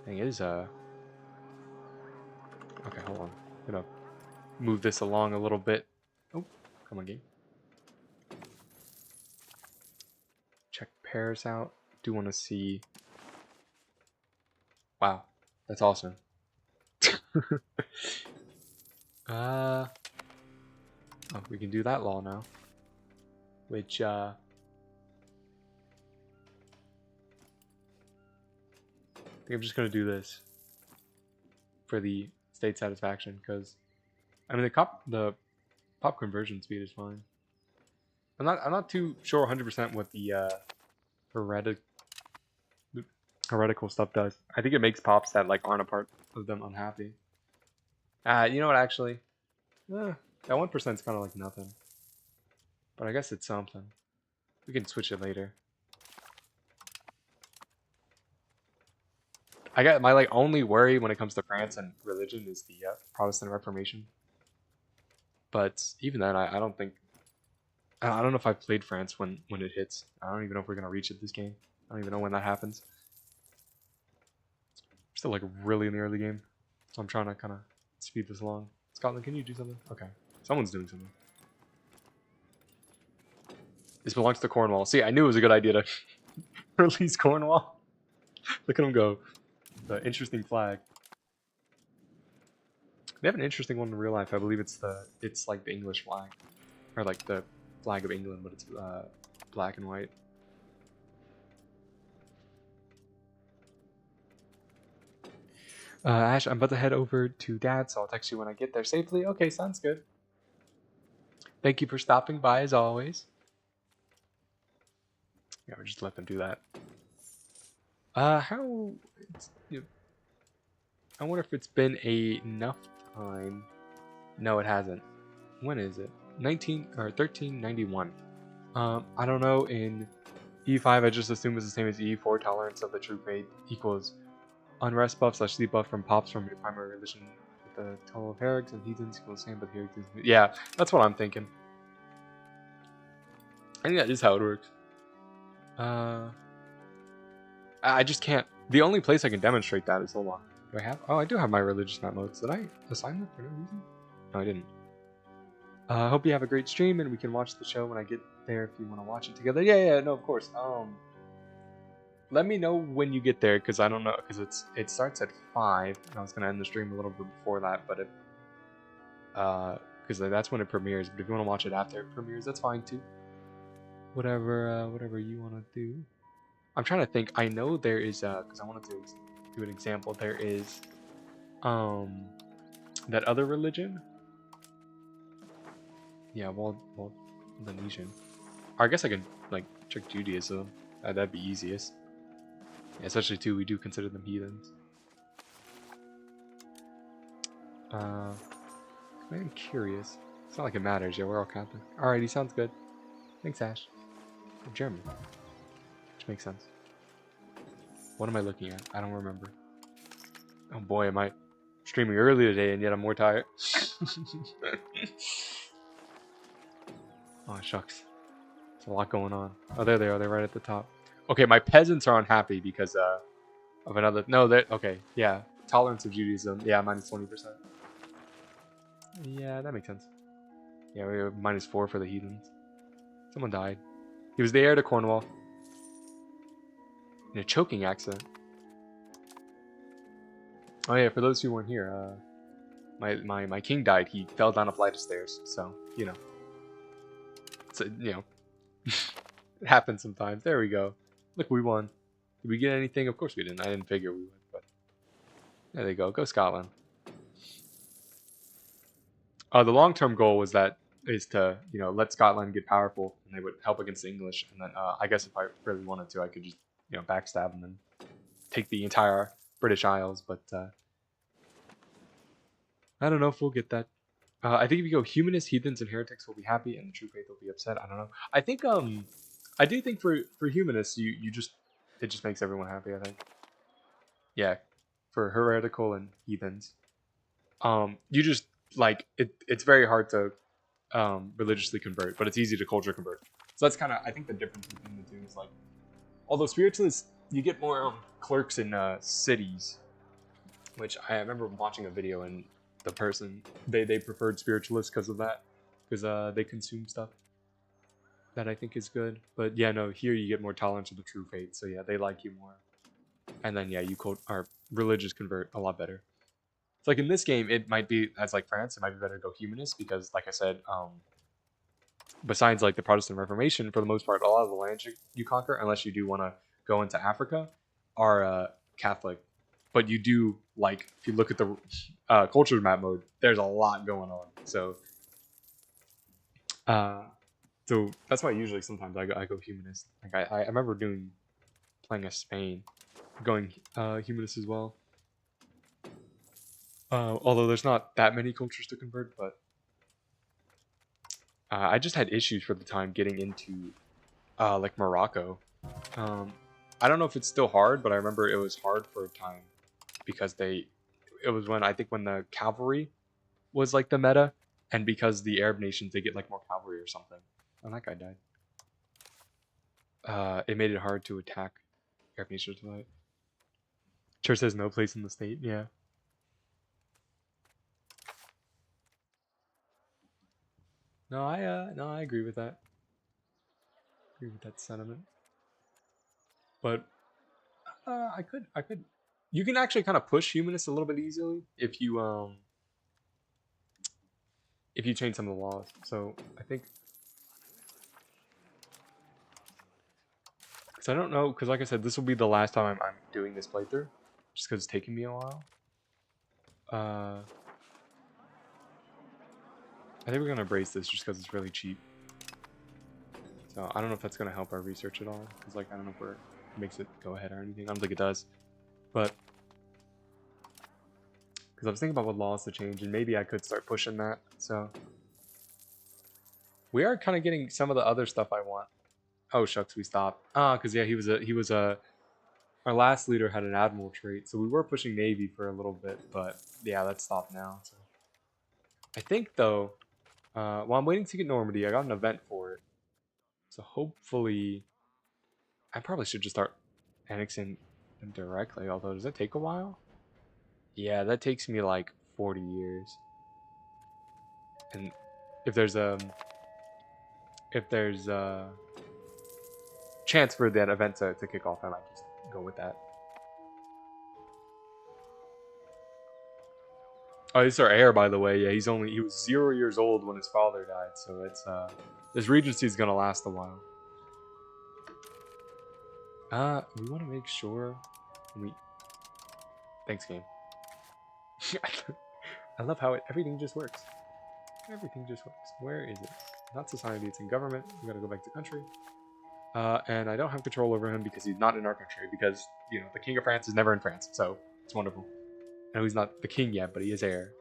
Thing is, okay, hold on. I'm gonna move this along a little bit. Oh, come on, game. Check pairs out. Do want to see. Wow, that's awesome. Oh, we can do that law now. Which, I think I'm just gonna do this for the state satisfaction, because I mean the pop conversion speed is fine. I'm not too sure 100% what the heretical stuff does. I think it makes pops that like aren't a part of them unhappy. You know what? Actually, that 1% is kind of like nothing. But I guess it's something. We can switch it later. I got my like only worry when it comes to France and religion is the Protestant Reformation. But even then, I don't think. I don't know if I've played France when it hits. I don't even know if we're gonna reach it this game. I don't even know when that happens. We're still like really in the early game, so I'm trying to kind of speed this along. Scotland, can you do something? Okay, someone's doing something. This belongs to Cornwall. See, I knew it was a good idea to release Cornwall. Look at him go. The interesting flag. They have an interesting one in real life. I believe it's like the English flag, or like the flag of England, but it's black and white. Ash, I'm about to head over to Dad, so I'll text you when I get there safely. Okay, sounds good. Thank you for stopping by as always. Yeah, we'll just let them do that. How? I wonder if it's been enough time. No, it hasn't. When is it? 1391. I don't know. In E5, I just assume it's the same as E4. Tolerance of the troop rate equals unrest buff / sleep buff from pops from your primary religion. With the total of heretics and heathens equals the same, but heretics. Yeah, that's what I'm thinking. I think that is how it works. I just can't. The only place I can demonstrate that is, hold on. Do I have? Oh, I do have my religious map modes. Did I assign that for no reason? No, I didn't. I hope you have a great stream and we can watch the show when I get there if you want to watch it together. Yeah, no, of course. Let me know when you get there, because I don't know, because it starts at 5, and I was gonna end the stream a little bit before that, but because that's when it premieres. But if you want to watch it after it premieres, that's fine too. Whatever you want to do. I'm trying to think. I know there is because I wanted to do an example. There is that other religion. Yeah, well, Indonesian. Or I guess I could like check Judaism. That'd be easiest. Yeah, especially too, we do consider them heathens. I'm curious. It's not like it matters. Yeah, we're all Catholic. Alrighty, sounds good. Thanks, Ash. I'm German, which makes sense. What am I looking at? I don't remember. Oh boy, am I streaming early today, and yet I'm more tired. Oh shucks, there's a lot going on. Oh, there they are. They're right at the top. Okay, my peasants are unhappy because of another. No, that okay. Yeah, tolerance of Judaism. Yeah, minus 20%. Yeah, that makes sense. Yeah, we have -4 for the heathens. Someone died. He was the heir to Cornwall. In a choking accident. Oh yeah, for those who weren't here, my king died. He fell down a flight of stairs. So you know, it happens sometimes. There we go. Look, we won. Did we get anything? Of course we didn't. I didn't figure we would, but there they go. Go Scotland. The long-term goal is to let Scotland get powerful, and they would help against the English. And then I guess if I really wanted to, I could just backstab them and take the entire British Isles. But I don't know if we'll get that. I think if you go humanists, heathens, and heretics will be happy, and the true faith will be upset. I don't know. I think I do think for humanists, it just makes everyone happy. I think. Yeah, for heretical and heathens, you just like it's very hard to religiously convert, but it's easy to culture convert. So that's kind of I think the difference between the two is like, although spiritualists you get more clerks in cities, which I remember watching a video and the person they preferred spiritualists because of that, because they consume stuff that I think is good. But yeah, no, here you get more tolerance of the true faith, so yeah, they like you more, and then yeah, you religious convert a lot better. It's like in this game, it might be as like France, it might be better to go humanist because, like I said, besides like the Protestant Reformation, for the most part, a lot of the lands you conquer, unless you do want to go into Africa, are Catholic. But you do like if you look at the culture map mode, there's a lot going on. So that's why usually sometimes I go humanist. Like I remember playing as Spain, going humanist as well. Although there's not that many cultures to convert, but I just had issues for the time getting into like Morocco. I don't know if it's still hard, but I remember it was hard for a time because it was when the cavalry was like the meta, and because the Arab nations they get like more cavalry or something. And that guy died. It made it hard to attack Arab nations. Church has no place in the state. Yeah. No, I agree with that. Agree with that sentiment. But I could. You can actually kind of push humanists a little bit easily if you change some of the laws. So I think, because I don't know, because like I said, this will be the last time I'm doing this playthrough, just because it's taking me a while. I think we're gonna embrace this just because it's really cheap. So I don't know if that's gonna help our research at all, because like I don't know if it makes it go ahead or anything. I don't think it does, but because I was thinking about what laws to change, and maybe I could start pushing that. So we are kind of getting some of the other stuff I want. Oh shucks, we stopped. Because yeah, he was our last leader had an admiral trait, so we were pushing navy for a little bit, but yeah, that's stopped now. So I think though, while I'm waiting to get Normandy, I got an event for it, so hopefully, I probably should just start annexing them directly. Although, does that take a while? Yeah, that takes me like 40 years. And if there's a chance for that event to kick off, I might just go with that. Oh, he's our heir, by the way. Yeah, he was 0 years old when his father died, so it's this regency is gonna last a while. We want to make sure we. Thanks, game. I love how everything just works. Everything just works. Where is it? Not society. It's in government. We gotta go back to country. And I don't have control over him because he's not in our country. Because the king of France is never in France, so it's wonderful. I know he's not the king yet, but he is heir.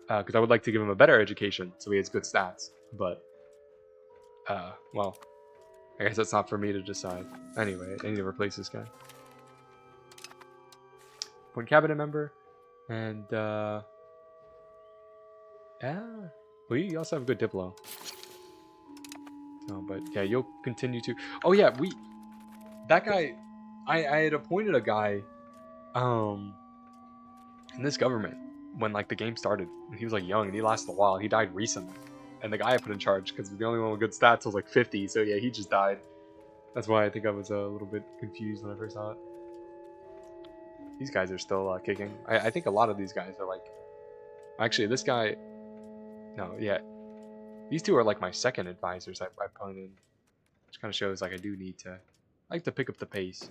Because I would like to give him a better education so he has good stats. But, well, I guess that's not for me to decide. Anyway, I need to replace this guy. Point cabinet member. And, yeah. Well, you also have a good Diplo. Oh, but yeah, you'll continue to. Oh, yeah, that guy. I had appointed a guy, in this government when like the game started. And he was like young and he lasted a while. He died recently, and the guy I put in charge because the only one with good stats was like 50. So yeah, he just died. That's why I think I was a little bit confused when I first saw it. These guys are still kicking. I think a lot of these guys are like. Actually, this guy. No, yeah. These two are like my second advisors I put in. Which kind of shows like I do need to. I like to pick up the pace.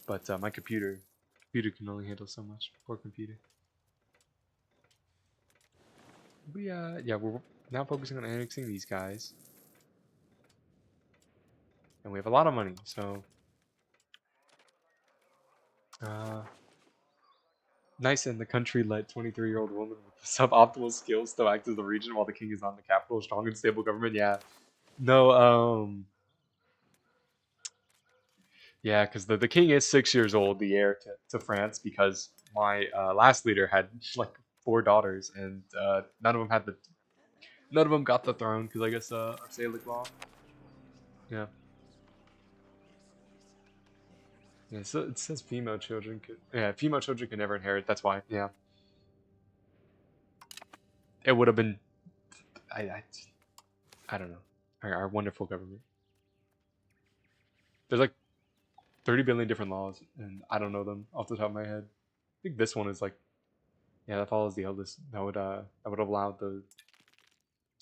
But my computer can only handle so much. Poor computer. Yeah, we're now focusing on annexing these guys. And we have a lot of money, so nice. And the country let 23-year-old woman with suboptimal skills still act as the regent while the king is not in the capital. Strong and stable government. Yeah. No, yeah, because the king is 6 years old, the heir to France, because my last leader had like 4 daughters, and none of them got the throne because I guess Archaic law. Yeah. Yeah, so it says female children could. Yeah, female children can never inherit. That's why. Yeah. It would have been. I don't know. Our wonderful government. There's like 30 billion different laws, and I don't know them off the top of my head. I think this one is like. Yeah, that follows the eldest. That would allow the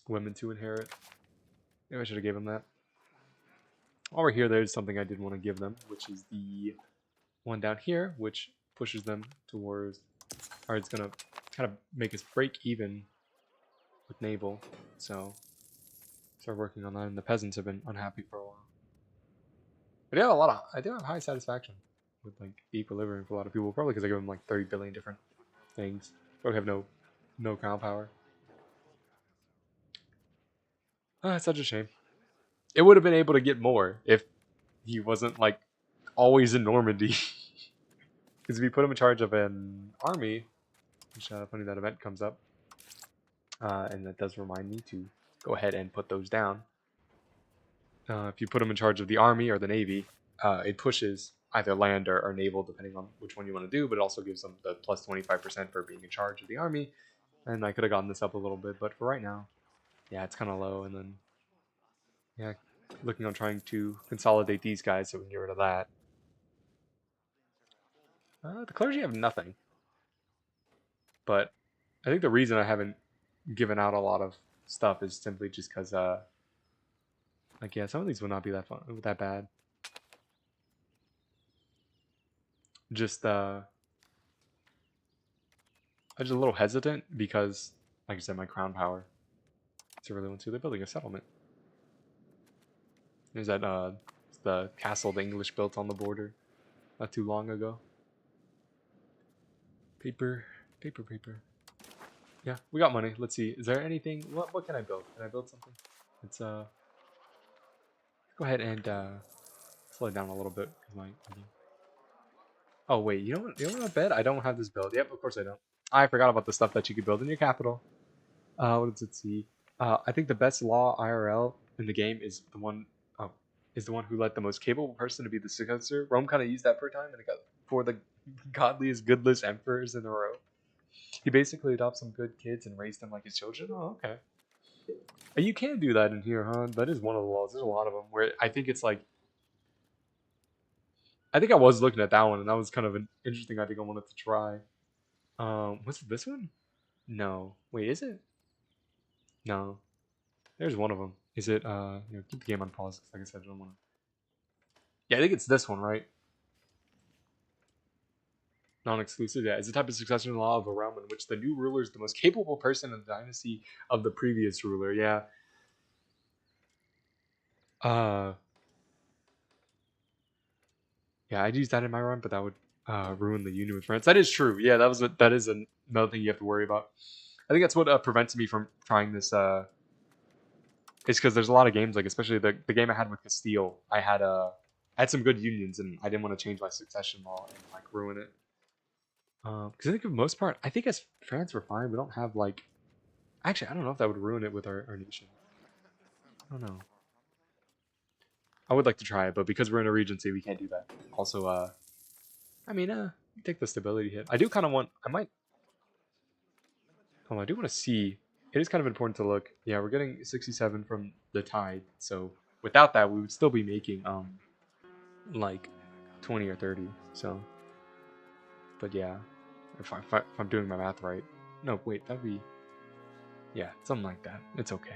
women to inherit. Maybe I should have given them that. Over here, there's something I did want to give them, which is the one down here, which pushes them towards, or it's gonna kind of make us break even with naval. So start working on that, and the peasants have been unhappy for a while. But yeah, I do have high satisfaction with like the equilibrium for a lot of people, probably because I give them like 30 billion different things. Probably have no crown power. It's such a shame. It would have been able to get more if he wasn't like always in Normandy. Because if you put him in charge of an army, which funny that event comes up, and that does remind me to go ahead and put those down. If you put him in charge of the army or the navy, it pushes either land or naval, depending on which one you want to do, but it also gives them the plus 25% for being in charge of the army. And I could have gotten this up a little bit, but for right now, yeah, it's kind of low. And then, yeah, looking on trying to consolidate these guys so we can get rid of that. The clergy have nothing. But I think the reason I haven't given out a lot of stuff is simply just because, like, yeah, some of these will not be that fun, that bad. Just, I'm just a little hesitant because, like I said, my crown power. It's a really one too. They're building a settlement. There's that, the castle the English built on the border not too long ago. Paper. Yeah, we got money. Let's see. Is there anything? What can I build? Can I build something? It's go ahead and slow it down a little bit because my. Oh wait, you know what? You know what? I bet I don't have this build. Yep, of course I don't. I forgot about the stuff that you could build in your capital. What does it see? I think the best law IRL in the game is the one. Oh, is the one who let the most capable person to be the successor. Rome kind of used that for a time, and it got for the godliest, goodless emperors in a row. He basically adopts some good kids and raised them like his children. Oh, okay. You can do that in here, huh? That is one of the laws. There's a lot of them where I think it's like. I think I was looking at that one, and that was kind of an interesting. I think I wanted to try. Was it this one? No. Wait, is it? No. There's one of them. Is it, keep the game on pause. Like I said, I don't want to. Yeah, I think it's this one, right? Non-exclusive. Yeah, it's a type of succession law of a realm in which the new ruler is the most capable person in the dynasty of the previous ruler. Yeah. Uh, yeah, I'd use that in my run, but that would ruin the union with France. That is true. Yeah, that is another thing you have to worry about. I think that's what prevents me from trying this. It's because there's a lot of games, like especially the game I had with Castile. I had some good unions, and I didn't want to change my succession law and like ruin it. Because I think for the most part, I think as France we're fine. We don't have like. Actually, I don't know if that would ruin it with our nation. I don't know. I would like to try it, but because we're in a regency, we can't do that. Also, I mean, take the stability hit. I do kind of want. I might. Hold on, I do want to see. It is kind of important to look. Yeah, we're getting 67 from the tide. So without that, we would still be making like 20 or 30. So, but yeah, if I'm doing my math right. No, wait, that'd be yeah, something like that. It's okay.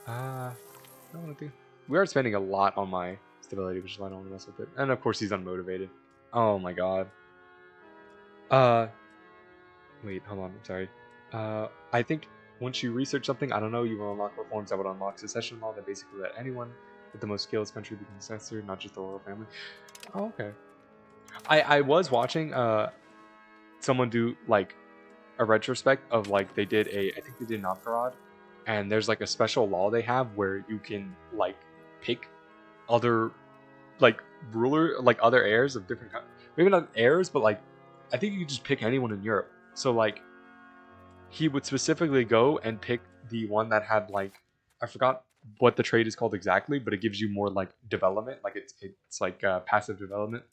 I don't want to do. We are spending a lot on my stability, which is why I don't want to mess with it. And of course, he's unmotivated. Oh my god. Uh, wait, hold on. I'm sorry. I think once you research something, I don't know, you will unlock reforms that would unlock succession law that basically let anyone with the most skills country become successor, not just the royal family. Oh, okay. I was watching someone do like a retrospect of like they did a I think they did Novgorod, and there's like a special law they have where you can like pick other like ruler like other heirs of different maybe not heirs but like I think you could just pick anyone in Europe. So like he would specifically go and pick the one that had like I forgot what the trade is called exactly, but it gives you more like development, like it's like passive development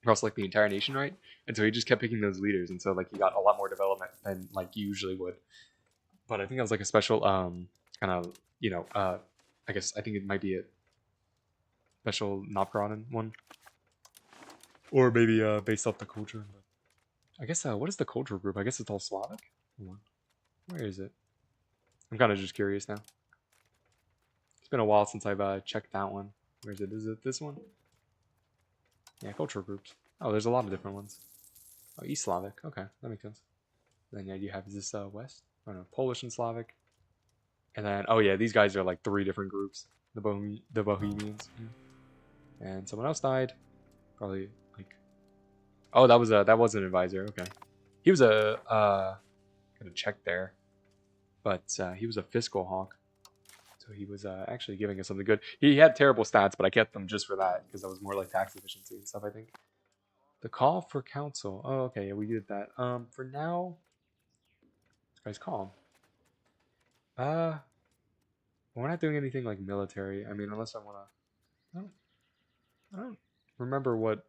across like the entire nation, right? And so he just kept picking those leaders, and so like he got a lot more development than like you usually would. But I think that was like a special kind of I guess I think it might be a special Novgorod one, or maybe based off the culture. But I guess what is the cultural group? I guess it's all Slavic. Hold on. Where is it? I'm kind of just curious now. It's been a while since I've checked that one. Where is it? Is it this one? Yeah, cultural groups. Oh, there's a lot of different ones. Oh, East Slavic. Okay, that makes sense. Then yeah, you have is this West? I don't know, Polish and Slavic. And then oh yeah, these guys are like three different groups. The Bohemians. Yeah. And someone else died. Probably like oh that was an advisor. Okay, he was a gotta check there, but he was a fiscal hawk. So he was actually giving us something good. He had terrible stats, but I kept them just for that because that was more like tax efficiency and stuff. I think. The call for council. Oh, okay, yeah, we did that. For now, this guy's calm. Uh, we're not doing anything like military. I mean, unless I wanna. I don't, I don't remember what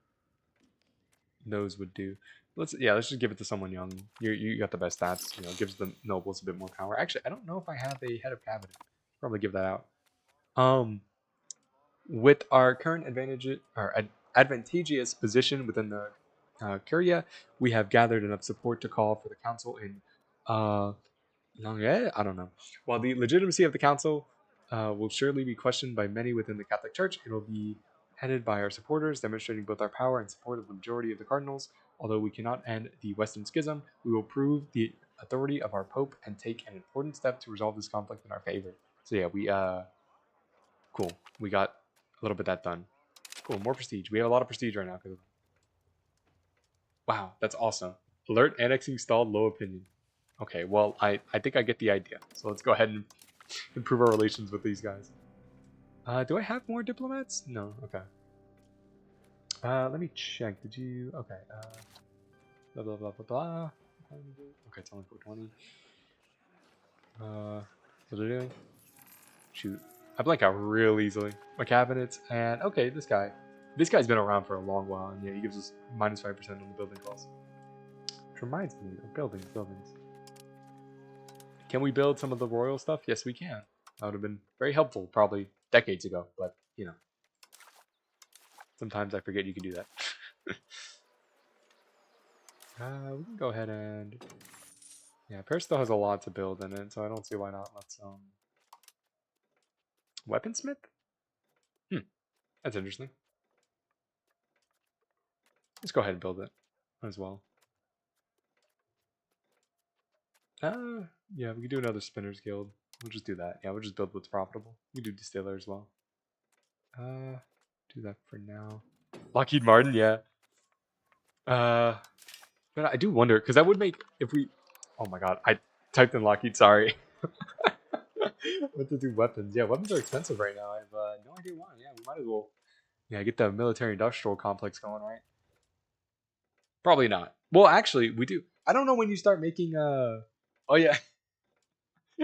those would do. Let's just give it to someone young. You got the best stats. You know, gives the nobles a bit more power. Actually, I don't know if I have a head of cabinet. Probably give that out. Um, with our current advantageous position within the Curia, we have gathered enough support to call for the council in I don't know. While the legitimacy of the council will surely be questioned by many within the Catholic Church, it will be headed by our supporters, demonstrating both our power and support of the majority of the cardinals. Although we cannot end the Western Schism, we will prove the authority of our Pope and take an important step to resolve this conflict in our favor. So yeah, we cool. We got a little bit of that done. Cool, more prestige. We have a lot of prestige right now. Wow, that's awesome. Alert annexing stalled, low opinion. Okay, well, I think I get the idea. So let's go ahead and improve our relations with these guys. Do I have more diplomats? No. Okay. Let me check. Did you? Okay. Blah blah blah blah blah. Okay, it's only 420. What's it doing? Shoot, I blank out real easily. My cabinets and okay, this guy. This guy's been around for a long while, and yeah, he gives us -5% on the building costs. Which reminds me of buildings. Can we build some of the royal stuff? Yes, we can. That would have been very helpful, probably decades ago. But you know, sometimes I forget you can do that. We can go ahead and yeah, Paris still has a lot to build in it, so I don't see why not. Let's weaponsmith. That's interesting. Let's go ahead and build it as well. Yeah, we could do another Spinners Guild. We'll just do that. Yeah, we'll just build what's profitable. We do Distiller as well. Do that for now. Lockheed Martin, yeah. But I do wonder because that would make if we. Oh my god, I typed in Lockheed. Sorry. What to do weapons? Yeah, weapons are expensive right now. I have no idea why. Yeah, we might as well. Yeah, get the military-industrial complex going, right? Probably not. Well, actually, we do. I don't know when you start making. Oh yeah,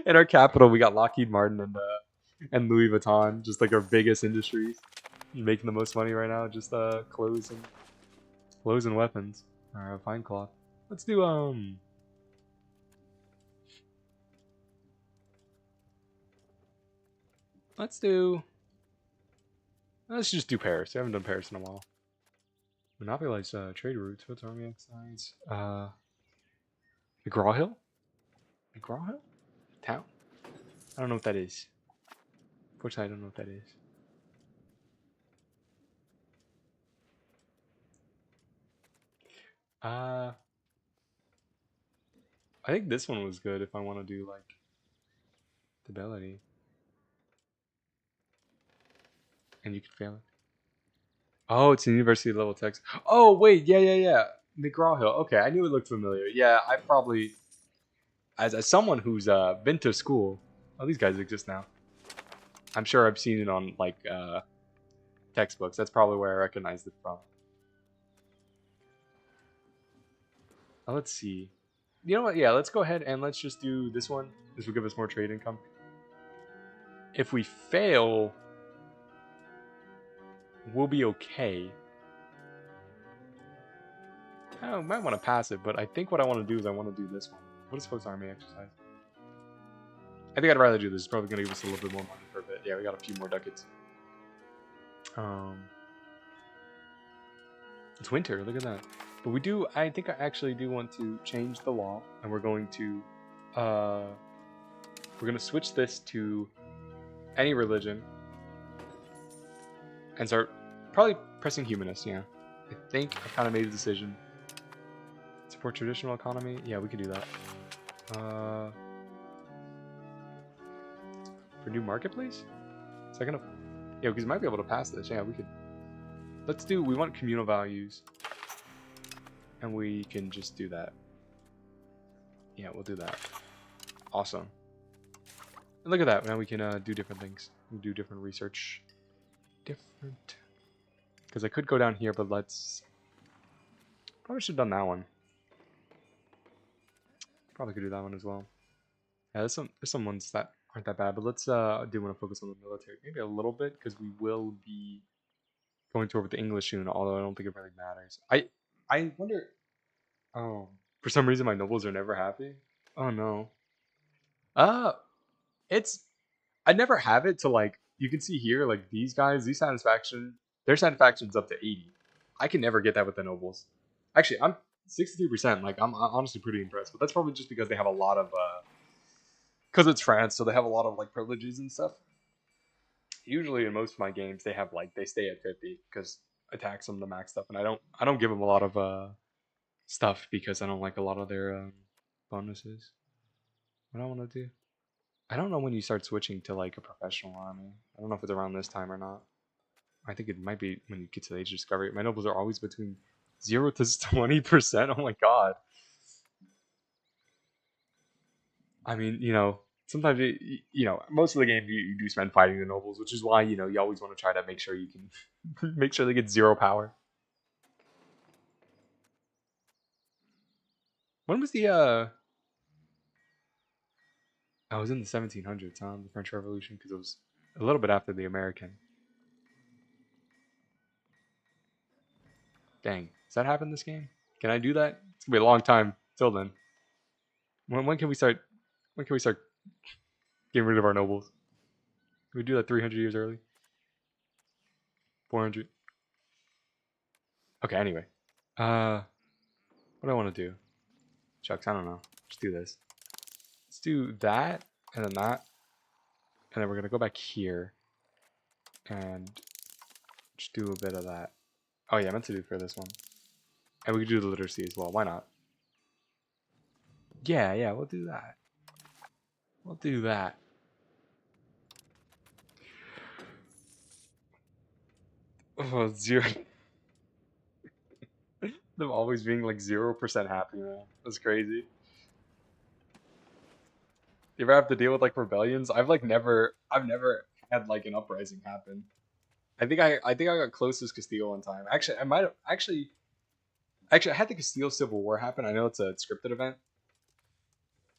in our capital, we got Lockheed Martin and Louis Vuitton, just like our biggest industries, making the most money right now. Just clothes and weapons. Or fine cloth. Let's do Let's do. Let's just do Paris. I haven't done Paris in a while. Monopolize trade routes. What's army exercise? McGraw Hill? McGraw Hill? Town? I don't know what that is. Unfortunately, I don't know what that is. I think this one was good if I want to do like stability. And you can fail it. Oh, it's a university level text. Oh, wait. Yeah. McGraw Hill. Okay, I knew it looked familiar. Yeah, I probably, as someone who's been to school, oh, these guys exist now. I'm sure I've seen it on like textbooks. That's probably where I recognized it from. Let's see. You know what? Yeah, let's go ahead and let's just do this one. This will give us more trade income. If we fail, we'll be okay. I might want to pass it, but I think what I want to do is I want to do this one. What is Folks Army exercise? I think I'd rather do this. It's probably going to give us a little bit more money for a bit. Yeah, we got a few more ducats. It's winter. Look at that. But we do. I think I actually do want to change the law, and we're going to switch this to any religion and start probably pressing humanist. Yeah, I think I've kind of made a decision. Support traditional economy. Yeah, we could do that. For new marketplace. Is that gonna? Yeah, because we might be able to pass this. Yeah, we could. Let's do. We want communal values. And we can just do that. Yeah, we'll do that. Awesome. And look at that. Now we can do different things. We'll do different research. Different. Because I could go down here, but let's... Probably should have done that one. Probably could do that one as well. Yeah, there's some ones that aren't that bad, but let's do want to focus on the military. Maybe a little bit, because we will be going to war with the English soon, although I don't think it really matters. I wonder... Oh, for some reason my nobles are never happy. Oh no. Uh, it's I never have it to like you can see here like these guys, their satisfaction's up to 80. I can never get that with the nobles. Actually, I'm 63%. Like I'm honestly pretty impressed, but that's probably just because they have a lot of because it's France, so they have a lot of like privileges and stuff. Usually in most of my games they have like they stay at 50 because attacks them the max stuff, and I don't give them a lot of stuff because I don't like a lot of their bonuses. What I want to do? I don't know when you start switching to like a professional army. I don't know if it's around this time or not. I think it might be when you get to the age of discovery. My nobles are always between 0 to 20%. Oh my god. I mean, sometimes most of the game you do spend fighting the nobles, which is why you always want to try to make sure you can make sure they get 0 power. When was the I was in the 1700s, huh? The French Revolution, because it was a little bit after the American. Dang, does that happen this game? Can I do that? It's gonna be a long time till then. When can we start? When can we start getting rid of our nobles? Can we do that 300 years early? 400. Okay. Anyway, uh, What do I want to do? Shucks, I don't know. Just do this. Let's do that, and then that. And then we're going to go back here. And just do a bit of that. Oh yeah, I meant to do for this one. And we could do the literacy as well. Why not? Yeah, we'll do that. We'll do that. Oh, zero. Them always being like 0% happy, man. That's crazy. You ever have to deal with like rebellions? I've never had like an uprising happen. I think I got close to Castile one time. Actually, I might have actually I had the Castile Civil War happen. I know it's a scripted event.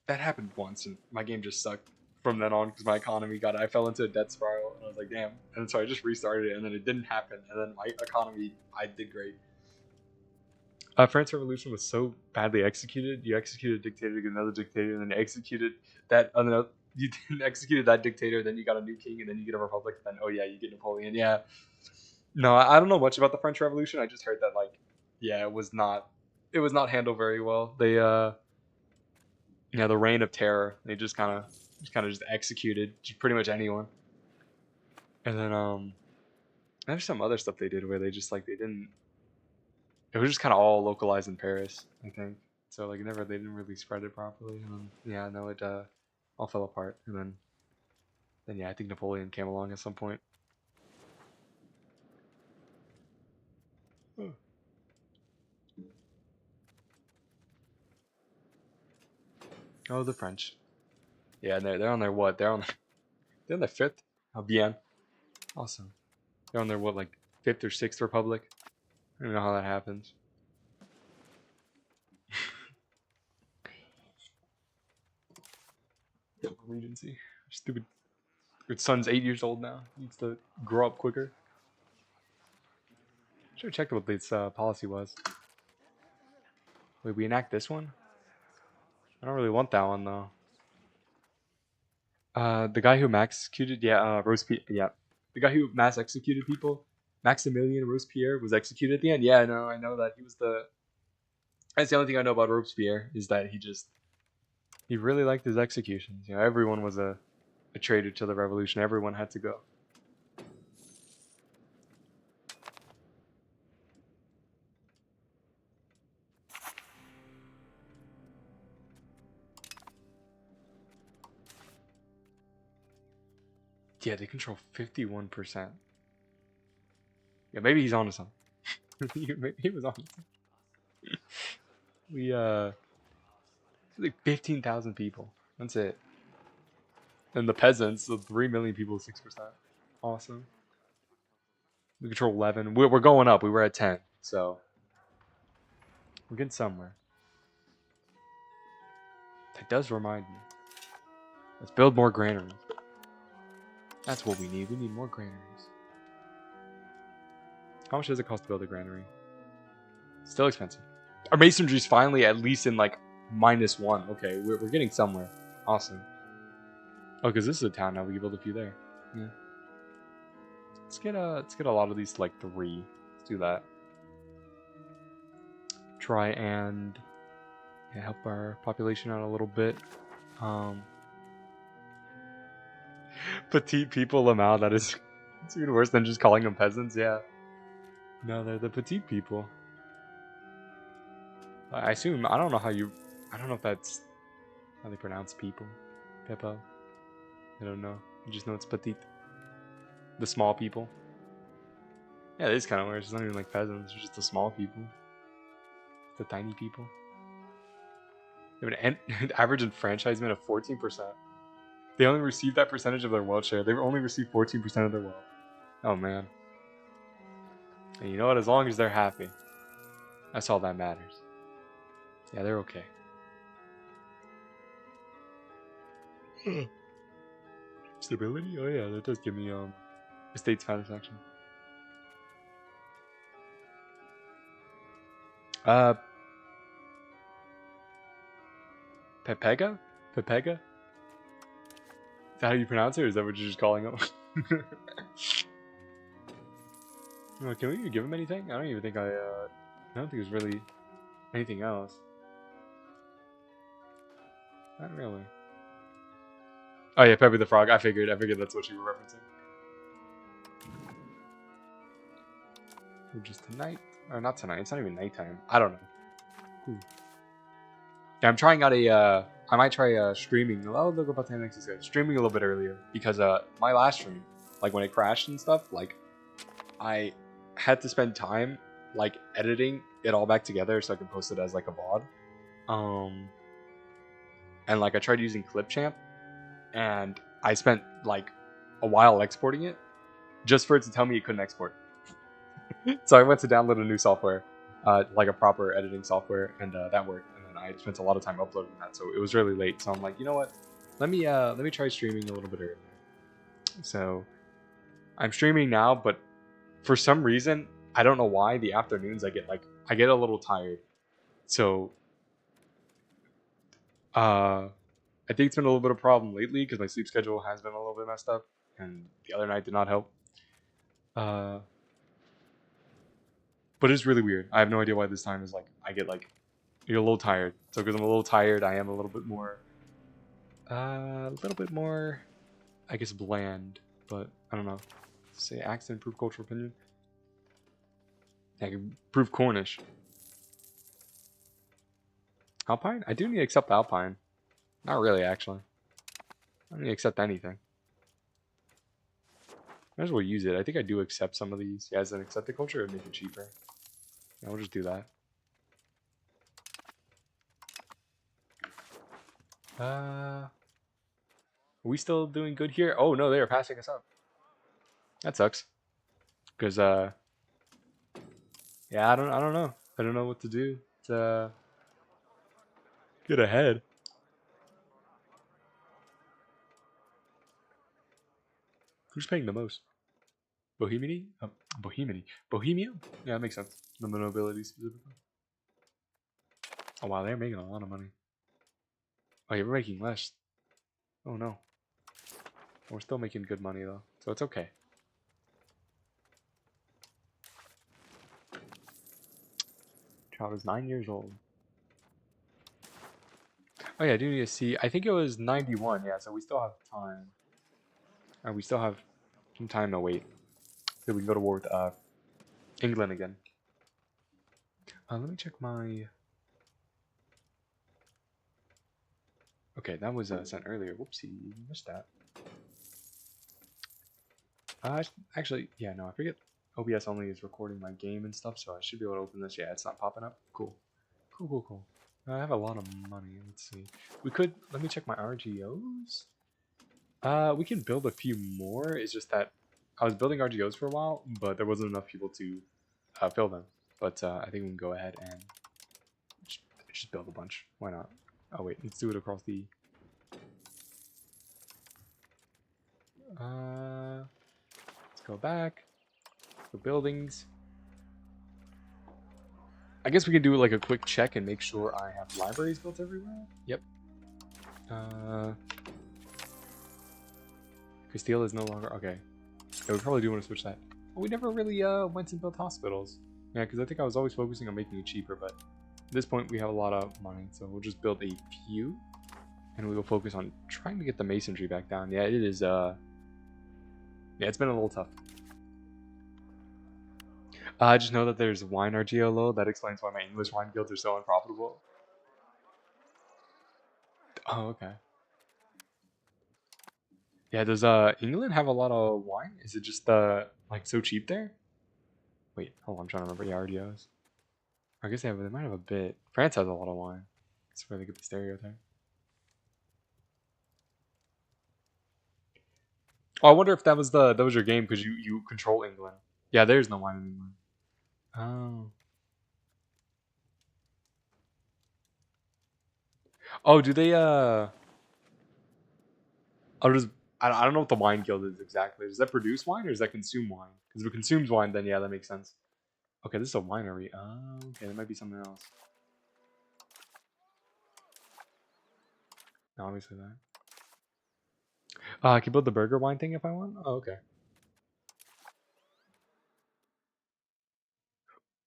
That happened once, and my game just sucked from then on because my economy got. I fell into a debt spiral, and I was like, damn. And so I just restarted it, and then it didn't happen, and then my economy, I did great. France Revolution was so badly executed. You executed a dictator to get another dictator, and then you executed that. You didn't executed that dictator, then you got a new king, and then you get a republic. Then oh yeah, you get Napoleon. Yeah. No, I don't know much about the French Revolution. I just heard that yeah, it was not handled very well. They yeah, the reign of terror. They just kind of just executed just pretty much anyone. And then there's some other stuff they did where they just they didn't. It was just kind of all localized in Paris, I think. So they didn't really spread it properly. And then, yeah, no, it all fell apart. And then yeah, I think Napoleon came along at some point. Oh, the French. Yeah, they're on their what? They're on their fifth. Oh, bien. Awesome. They're on their what, like fifth or sixth republic? I don't even know how that happens. Regency. Stupid. Your son's 8 years old now. He needs to grow up quicker. Should have checked what this policy was. Wait, we enact this one? I don't really want that one though. The guy who mass executed, yeah, Robespierre, yeah. The guy who mass executed people, Maximilien Robespierre, was executed at the end. Yeah, no, I know that he was the. That's the only thing I know about Robespierre is that he really liked his executions. You know, everyone was a traitor to the revolution. Everyone had to go. Yeah, they control 51%. Yeah, maybe he's on to something. He was on to something. We like 15,000 people. That's it. And the peasants, the 3 million people, 6%. Awesome. We control 11. We're going up. We were at 10, so we're getting somewhere. That does remind me. Let's build more granaries. That's what we need. We need more granaries. How much does it cost to build a granary? Still expensive. Our masonry's finally at least in -1. Okay, we're getting somewhere. Awesome. Oh, because this is a town now. We can build a few there. Yeah. Let's get a lot of these to 3. Let's do that. Try and help our population out a little bit. Petite people, Lamau. That is it's even worse than just calling them peasants. Yeah. No, they're the petite people. I assume. I don't know if that's how they pronounce people. Peppo. I don't know. I just know it's petite. The small people. Yeah, it is kind of weird. It's not even like peasants. It's just the small people. The tiny people. They have an average enfranchisement of 14%. They only receive that percentage of their wealth share. They only receive 14% of their wealth. Oh, man. And you know what? As long as they're happy, that's all that matters. Yeah, they're okay. Stability? Oh yeah, that does give me estate satisfaction. Pepega? Pepega? Is that how you pronounce it, or is that what you're just calling him? Well, can we even give him anything? I don't think it was really. Anything else? Not really. Oh yeah, Peppy the Frog. I figured that's what you were referencing. Or just tonight, or not tonight. It's not even nighttime. I don't know. Ooh. Yeah, I'm trying out a. I might try streaming. Oh, look about 10 minutes ago. Streaming a little bit earlier because my last stream, like when it crashed and stuff, like I had to spend time like editing it all back together so I can post it as like a VOD. And like I tried using Clipchamp, and I spent like a while exporting it just for it to tell me it couldn't export. So I went to download a new software, like a proper editing software, and that worked. And then I spent a lot of time uploading that, so it was really late. So I'm like, you know what? Let me try streaming a little bit earlier. So I'm streaming now, but for some reason I don't know why the afternoons I get a little tired. So I think it's been a little bit of a problem lately because my sleep schedule has been a little bit messed up, and the other night did not help. Uh, but it's really weird. I have no idea why this time is like I get like you're a little tired. So because I'm a little tired, I am a little bit more, I guess, bland. But I don't know. Say accent, proof cultural opinion. I can prove Cornish. Alpine? I do need to accept Alpine. Not really, actually. I don't need to accept anything. Might as well use it. I think I do accept some of these. Yeah, as an accepted culture, it would make it cheaper. Yeah, we'll just do that. Are we still doing good here? Oh no, they are passing us up. That sucks. Cause yeah, I don't know. I don't know what to do to get ahead. Who's paying the most? Bohemian? Bohemian. Bohemia? Yeah, that makes sense. The nobility specifically. Oh wow, they're making a lot of money. Oh yeah, we're making less. Oh no. We're still making good money though, so it's okay. Child is 9 years old. Oh yeah, I do need to see. I think it was 91. Yeah, so we still have time. And we still have some time to wait. So we can go to war with England again. Let me check my. Okay, that was sent earlier. Whoopsie, missed that. Actually, yeah, no, I forget. OBS only is recording my game and stuff, so I should be able to open this. Yeah, it's not popping up. Cool. Cool. I have a lot of money. Let's see. We could. Let me check my RGOs. We can build a few more. It's just that I was building RGOs for a while, but there wasn't enough people to fill them. But I think we can go ahead and just build a bunch. Why not? Oh wait, let's do it across the. Let's go back. Go buildings. I guess we can do like a quick check and make sure I have libraries built everywhere. Yep. Castile is no longer okay. Yeah, we probably do want to switch that. But we never really went and built hospitals. Yeah, because I think I was always focusing on making it cheaper, but at this point we have a lot of money, so we'll just build a few, and we will focus on trying to get the masonry back down. Yeah, it is. Yeah, it's been a little tough. I just know that there's wine RGO low. That explains why my English wine guilds are so unprofitable. Oh, okay. Yeah, does England have a lot of wine? Is it just like so cheap there? Wait, hold on, I'm trying to remember. Yeah, RDOs. I guess they might have a bit. France has a lot of wine. That's where they get the stereotype. Oh, I wonder if that was your game because you control England. Yeah, there's no wine in England. Oh. Oh, do they oh, I don't know what the wine guild is exactly. Does that produce wine or does that consume wine? Because if it consumes wine, then yeah, that makes sense. Okay, this is a winery. Oh, okay, that might be something else. No, obviously that. I can build the burger wine thing if I want. Oh, okay.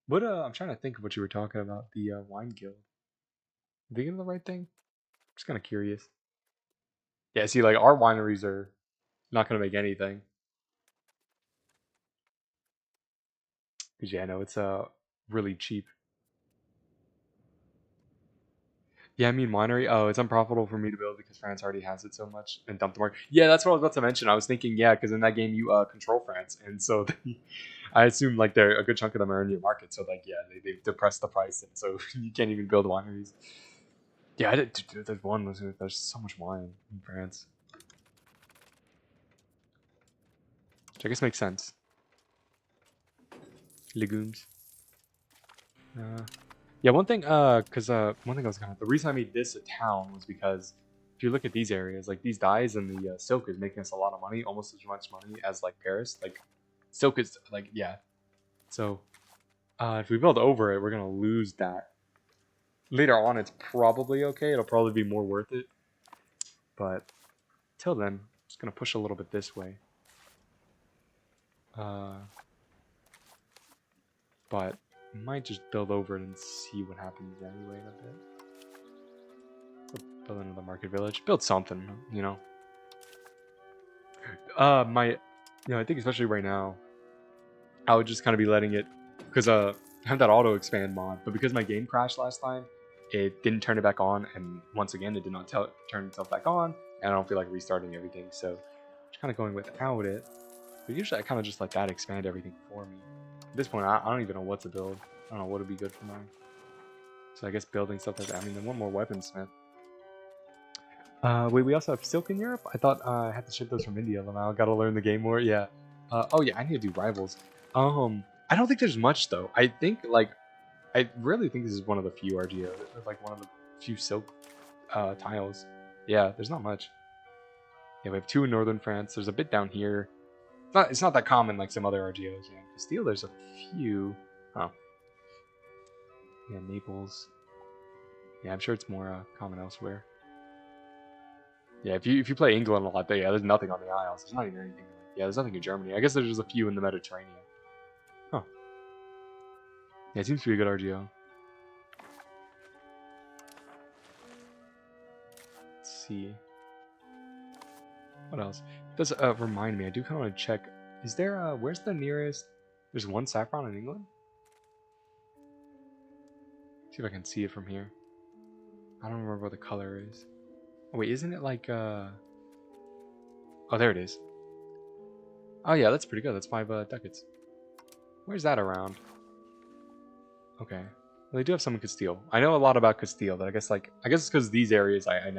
What I'm trying to think of what you were talking about. The wine guild. Thinking of the right thing? Just kind of curious. Yeah, see, like our wineries are not gonna make anything. Cause yeah, no, it's really cheap. Yeah, I mean winery. Oh, it's unprofitable for me to build because France already has it so much and dumped the market. Yeah, that's what I was about to mention. I was thinking, yeah, because in that game you control France, and so I assume like they're a good chunk of them are in your market. So like, yeah, they've depressed the price, and so you can't even build wineries. Yeah, dude, there's one. There's so much wine in France, which I guess makes sense. Legumes. Uh, Yeah, one thing I was the reason I made this a town was because if you look at these areas, like these dyes and the silk is making us a lot of money, almost as much money as like Paris. Like silk is like yeah. So if we build over it, we're gonna lose that. Later on, it's probably okay. It'll probably be more worth it. But till then, I'm just gonna push a little bit this way. Uh, but might just build over it and see what happens anyway in a bit. Build another market village. Build something, you know. I think especially right now, I would just kind of be letting it, because I have that auto expand mod, but because my game crashed last time, it didn't turn it back on, and once again, it did not turn itself back on, and I don't feel like restarting everything, so just kind of going without it. But usually, I kind of just let that expand everything for me. At this point, I don't even know what to build. I don't know what would be good for mine. So I guess building stuff like that. I mean, then one more weaponsmith. Wait, we also have silk in Europe? I thought I had to ship those from India. Now I gotta learn the game more. Yeah. Oh yeah, I need to do rivals. I don't think there's much though. I think I really think this is one of the few RGO, like one of the few silk tiles. Yeah, there's not much. Yeah, we have two in northern France. There's a bit down here. It's not that common like some other RGOs. Yeah, Castile, there's a few. Oh, yeah, Naples. Yeah, I'm sure it's more common elsewhere. Yeah, if you play England a lot, there's nothing on the Isles. There's not even anything. Yeah, there's nothing in Germany. I guess there's just a few in the Mediterranean. Huh. Yeah, it seems to be a good RGO. Let's see. What else? It does remind me. I do kind of want to check. Is there where's the nearest? There's one saffron in England. See if I can see it from here. I don't remember what the color is. Oh wait, isn't it like Oh, there it is. Oh yeah, that's pretty good. That's 5 ducats. Where's that around? Okay. Well, they do have some in Castile. I know a lot about Castile, but I guess it's because these areas I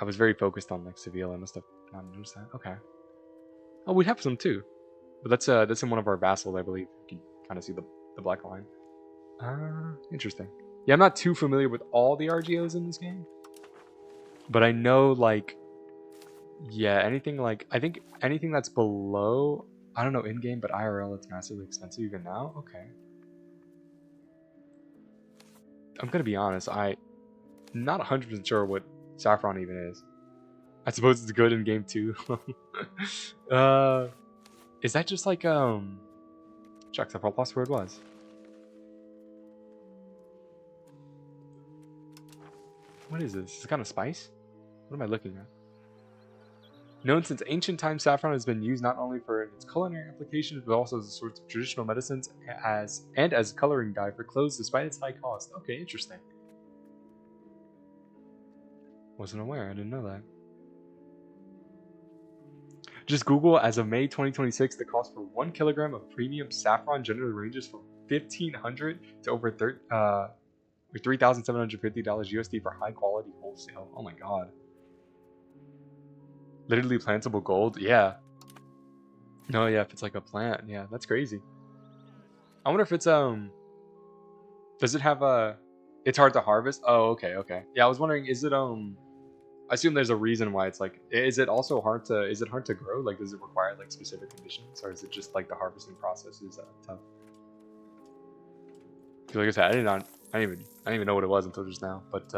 was very focused on like Seville. I must have not noticed that. Okay. Oh, we have some too, but that's in one of our vassals, I believe. You can kind of see the black line. Interesting. Yeah, I'm not too familiar with all the RGOs in this game, but I know yeah, anything I think anything that's below, I don't know in game, but IRL it's massively expensive even now. Okay. I'm gonna be honest. I not 100% sure what saffron even is. I suppose it's good in game too. uh, is that just Shucks, I lost where it was. What is this? Is it kind of spice? What am I looking at? Known since ancient times, saffron has been used not only for its culinary applications, but also as a source of traditional medicines as coloring dye for clothes despite its high cost. Okay, interesting. Wasn't aware, I didn't know that. Just Google, as of May 2026, the cost for 1 kilogram of premium saffron generally ranges from $1,500 to over $3,750 USD for high quality wholesale. Oh my god. Literally plantable gold? Yeah. No, yeah, if it's like a plant, yeah, that's crazy. I wonder if it's does it have a it's hard to harvest? Oh, okay, okay. Yeah, I was wondering, is it I assume there's a reason why it's is it also hard to grow? Like does it require like specific conditions, or is it just like the harvesting process is tough? Like I said, I didn't even know what it was until just now. But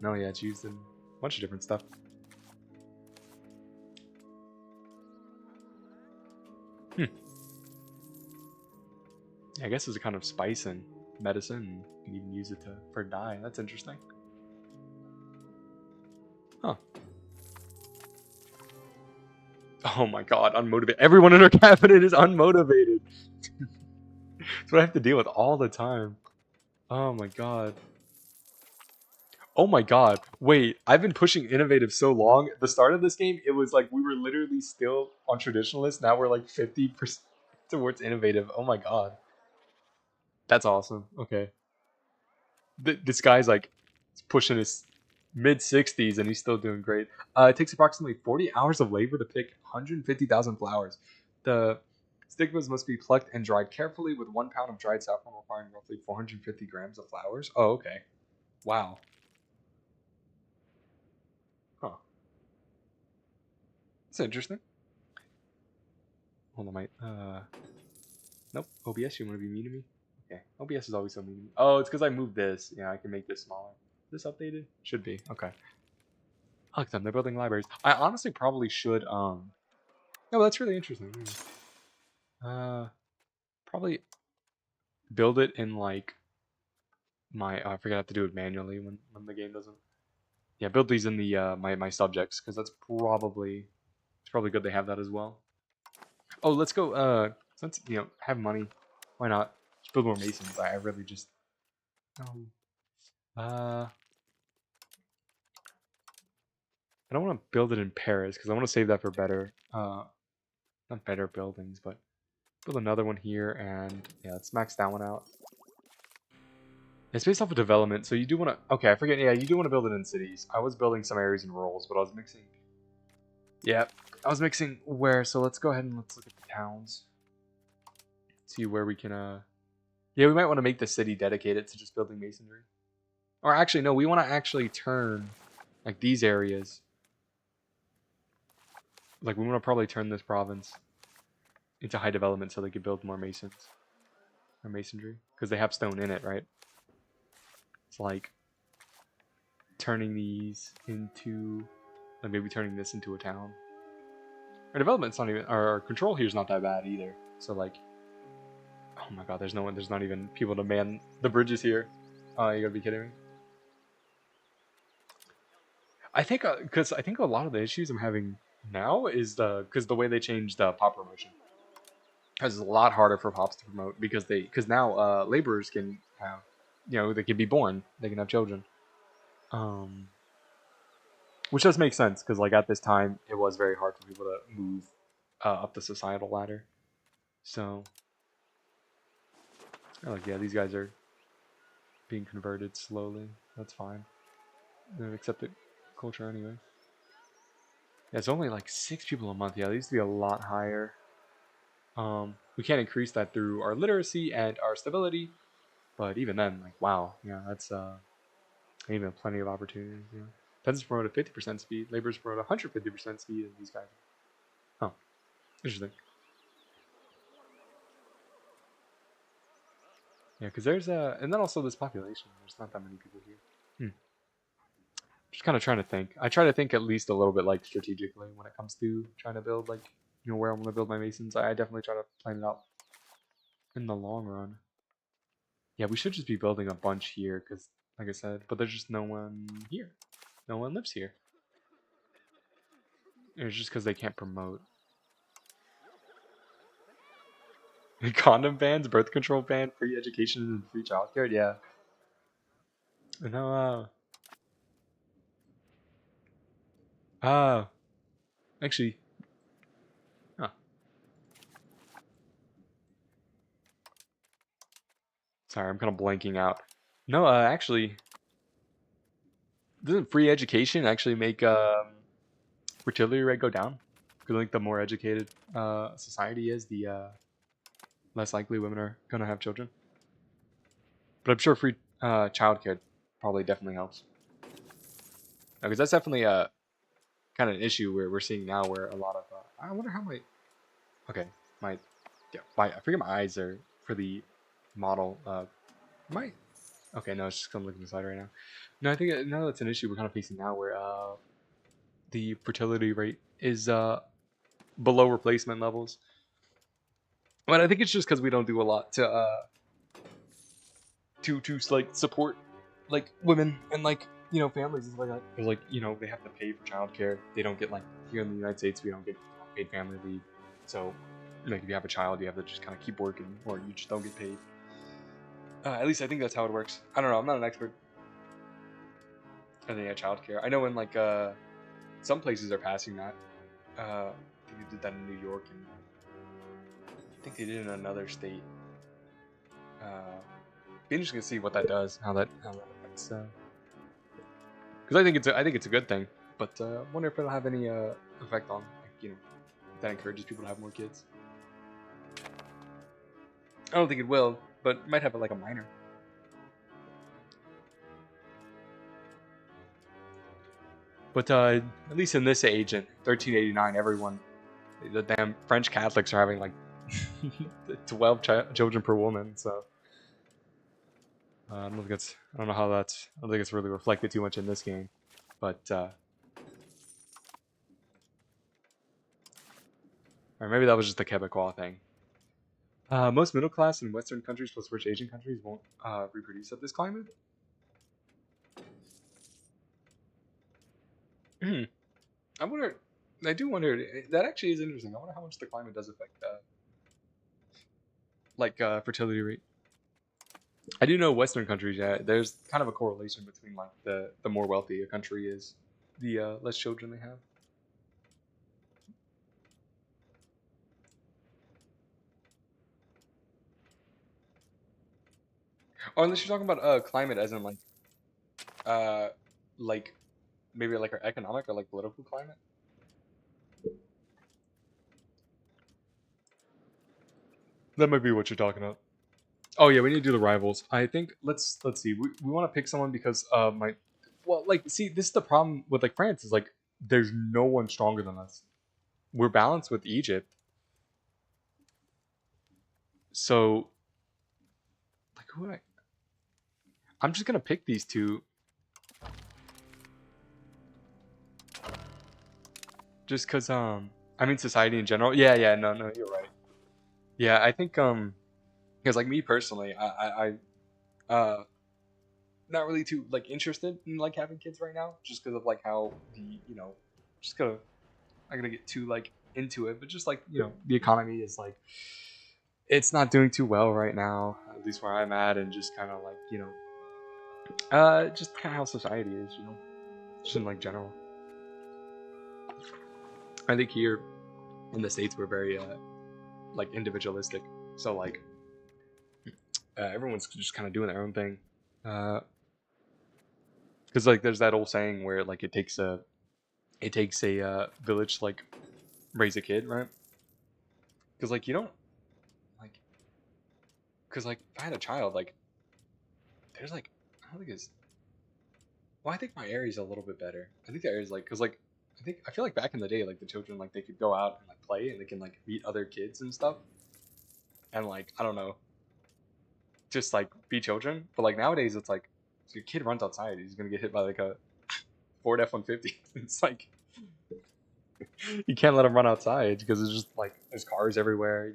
no, yeah, it's used in a bunch of different stuff. Hmm. Yeah, I guess it's a kind of spice and medicine. And you can even use it for dye. That's interesting. Huh. Oh my god, unmotivated. Everyone in our cabinet is unmotivated. That's what I have to deal with all the time. Oh my god. Oh my god. Wait, I've been pushing innovative so long. At the start of this game, it was like we were literally still on traditionalist. Now we're like 50% towards innovative. Oh my god. That's awesome. Okay. This guy's like pushing his mid 60s and he's still doing great. It takes approximately 40 hours of labor to pick 150,000 flowers. The stigmas must be plucked and dried carefully with 1 pound of dried saffron requiring roughly 450 grams of flowers. Oh, okay. Wow. Huh. That's interesting. Hold on, mate. Nope. OBS, you want to be mean to me? Okay. OBS is always so mean to me. Oh, it's because I moved this. Yeah, I can make this smaller. Is this updated? Should be. Okay. I like them. They're building libraries. I honestly probably should. Oh, that's really interesting. Probably build it in like my. I forget I have to do it manually when the game doesn't. Yeah, build these in the my subjects because that's probably it's probably good they have that as well. Oh, let's go. Since have money, why not? Just build more masons. I really just. Uh, I don't want to build it in Paris because I want to save that for better. Not better buildings, but build another one here and yeah, let's max that one out. It's based off of development, so you do want to. Okay, I forget. Yeah, you do want to build it in cities. I was building some areas in rurals, but I was mixing. Yeah, I was mixing where. So let's go ahead and let's look at the towns. See where we can. Yeah, we might want to make the city dedicated to just building masonry. Or actually, no, we want to actually turn like these areas. Like we want to probably turn this province into high development so they could build more masons or masonry because they have stone in it, right? It's like turning these into, like maybe turning this into a town. Our development's not even, our control here is not that bad either. So like, oh my god, there's no one, there's not even people to man the bridges here. Oh, you gotta be kidding me. I think, because I think a lot of the issues I'm having now is because the way they changed pop promotion. Because it's a lot harder for pops to promote because now laborers can have, they can be born, they can have children. Um, which does make sense because like at this time it was very hard for people to move up the societal ladder. So, like yeah, these guys are being converted slowly. That's fine. They've accepted culture anyway. Yeah, it's only like 6 people a month. Yeah, they used to be a lot higher. We can't increase that through our literacy and our stability, but even then, like wow, yeah, that's even plenty of opportunities. Yeah. Peasants promote at 50% speed, laborers promote 150% speed, and these guys. Oh, interesting. Yeah, because there's and then also this population. There's not that many people here. Just kind of trying to think. I try to think at least a little bit like strategically when it comes to trying to build like where I'm gonna build my masons. I definitely try to plan it out in the long run. Yeah, we should just be building a bunch here because, like I said, but there's just no one here. No one lives here. It's just because they can't promote. Condom bans, birth control ban, free education, and free childcare. Yeah. No. Actually. Huh. Sorry, I'm kind of blanking out. No. Actually, doesn't free education actually make fertility rate go down? Because I think the more educated society is, the less likely women are gonna have children. But I'm sure free childcare probably definitely helps. Because that's definitely a kind of an issue where we're seeing now, where a lot of I wonder how my my I forget my eyes are for the model. My okay, no, it's just I'm looking inside right now. No, I think now that's an issue we're kind of facing now, where the fertility rate is below replacement levels. But I think it's just because we don't do a lot to like support like women and like families and stuff like that. Because like they have to pay for childcare. They don't get like here in the United States we don't get paid family leave. So like if you have a child, you have to just kind of keep working, or you just don't get paid. At least I think that's how it works. I don't know. I'm not an expert. I think childcare. I know in like some places are passing that. I think they did that in New York, and I think they did it in another state. Be interesting to see what that does, how that affects. Because I think it's a good thing, but I wonder if it'll have any effect on if that encourages people to have more kids. I don't think it will, but it might have like a minor. But at least in this age, in 1389, everyone, the damn French Catholics are having like 12 children per woman. So I don't think I don't know how that's. I don't think it's really reflected too much in this game, but or maybe that was just the Quebecois thing. Most middle class in Western countries plus rich Asian countries won't reproduce at this climate. I wonder. I do wonder. That actually is interesting. I wonder how much the climate does affect fertility rate. I do know Western countries. Yeah, there's kind of a correlation between like the more wealthy a country is, the less children they have. Oh, unless you're talking about climate as in uh like maybe like our economic or like political climate. That might be what you're talking about. Oh yeah, we need to do the rivals. I think let's see. We want to pick someone because my like see this is the problem with like France is like there's no one stronger than us. We're balanced with Egypt. So like I'm just gonna pick these two. Just cause I mean society in general. Yeah, no, you're right. Yeah, I think because like me personally, I not really too like interested in like having kids right now, just because of like how the just gonna I'm gonna get too like into it, but just like the economy is like it's not doing too well right now, at least where I'm at, and just kind of like just kind of how society is, just in like general. I think here in the States we're very like individualistic, so like everyone's just kind of doing their own thing. Because like there's that old saying where like it takes a village to like raise a kid, right? Because like you don't like because like if I had a child, like there's like I don't think it's well I think my area's a little bit better. I think the area's like because like I feel like back in the day like the children like they could go out and like play and they can like meet other kids and stuff, and like I don't know, just like be children. But like nowadays it's like if your kid runs outside, he's gonna get hit by like a Ford F-150. It's like you can't let him run outside because it's just like there's cars everywhere,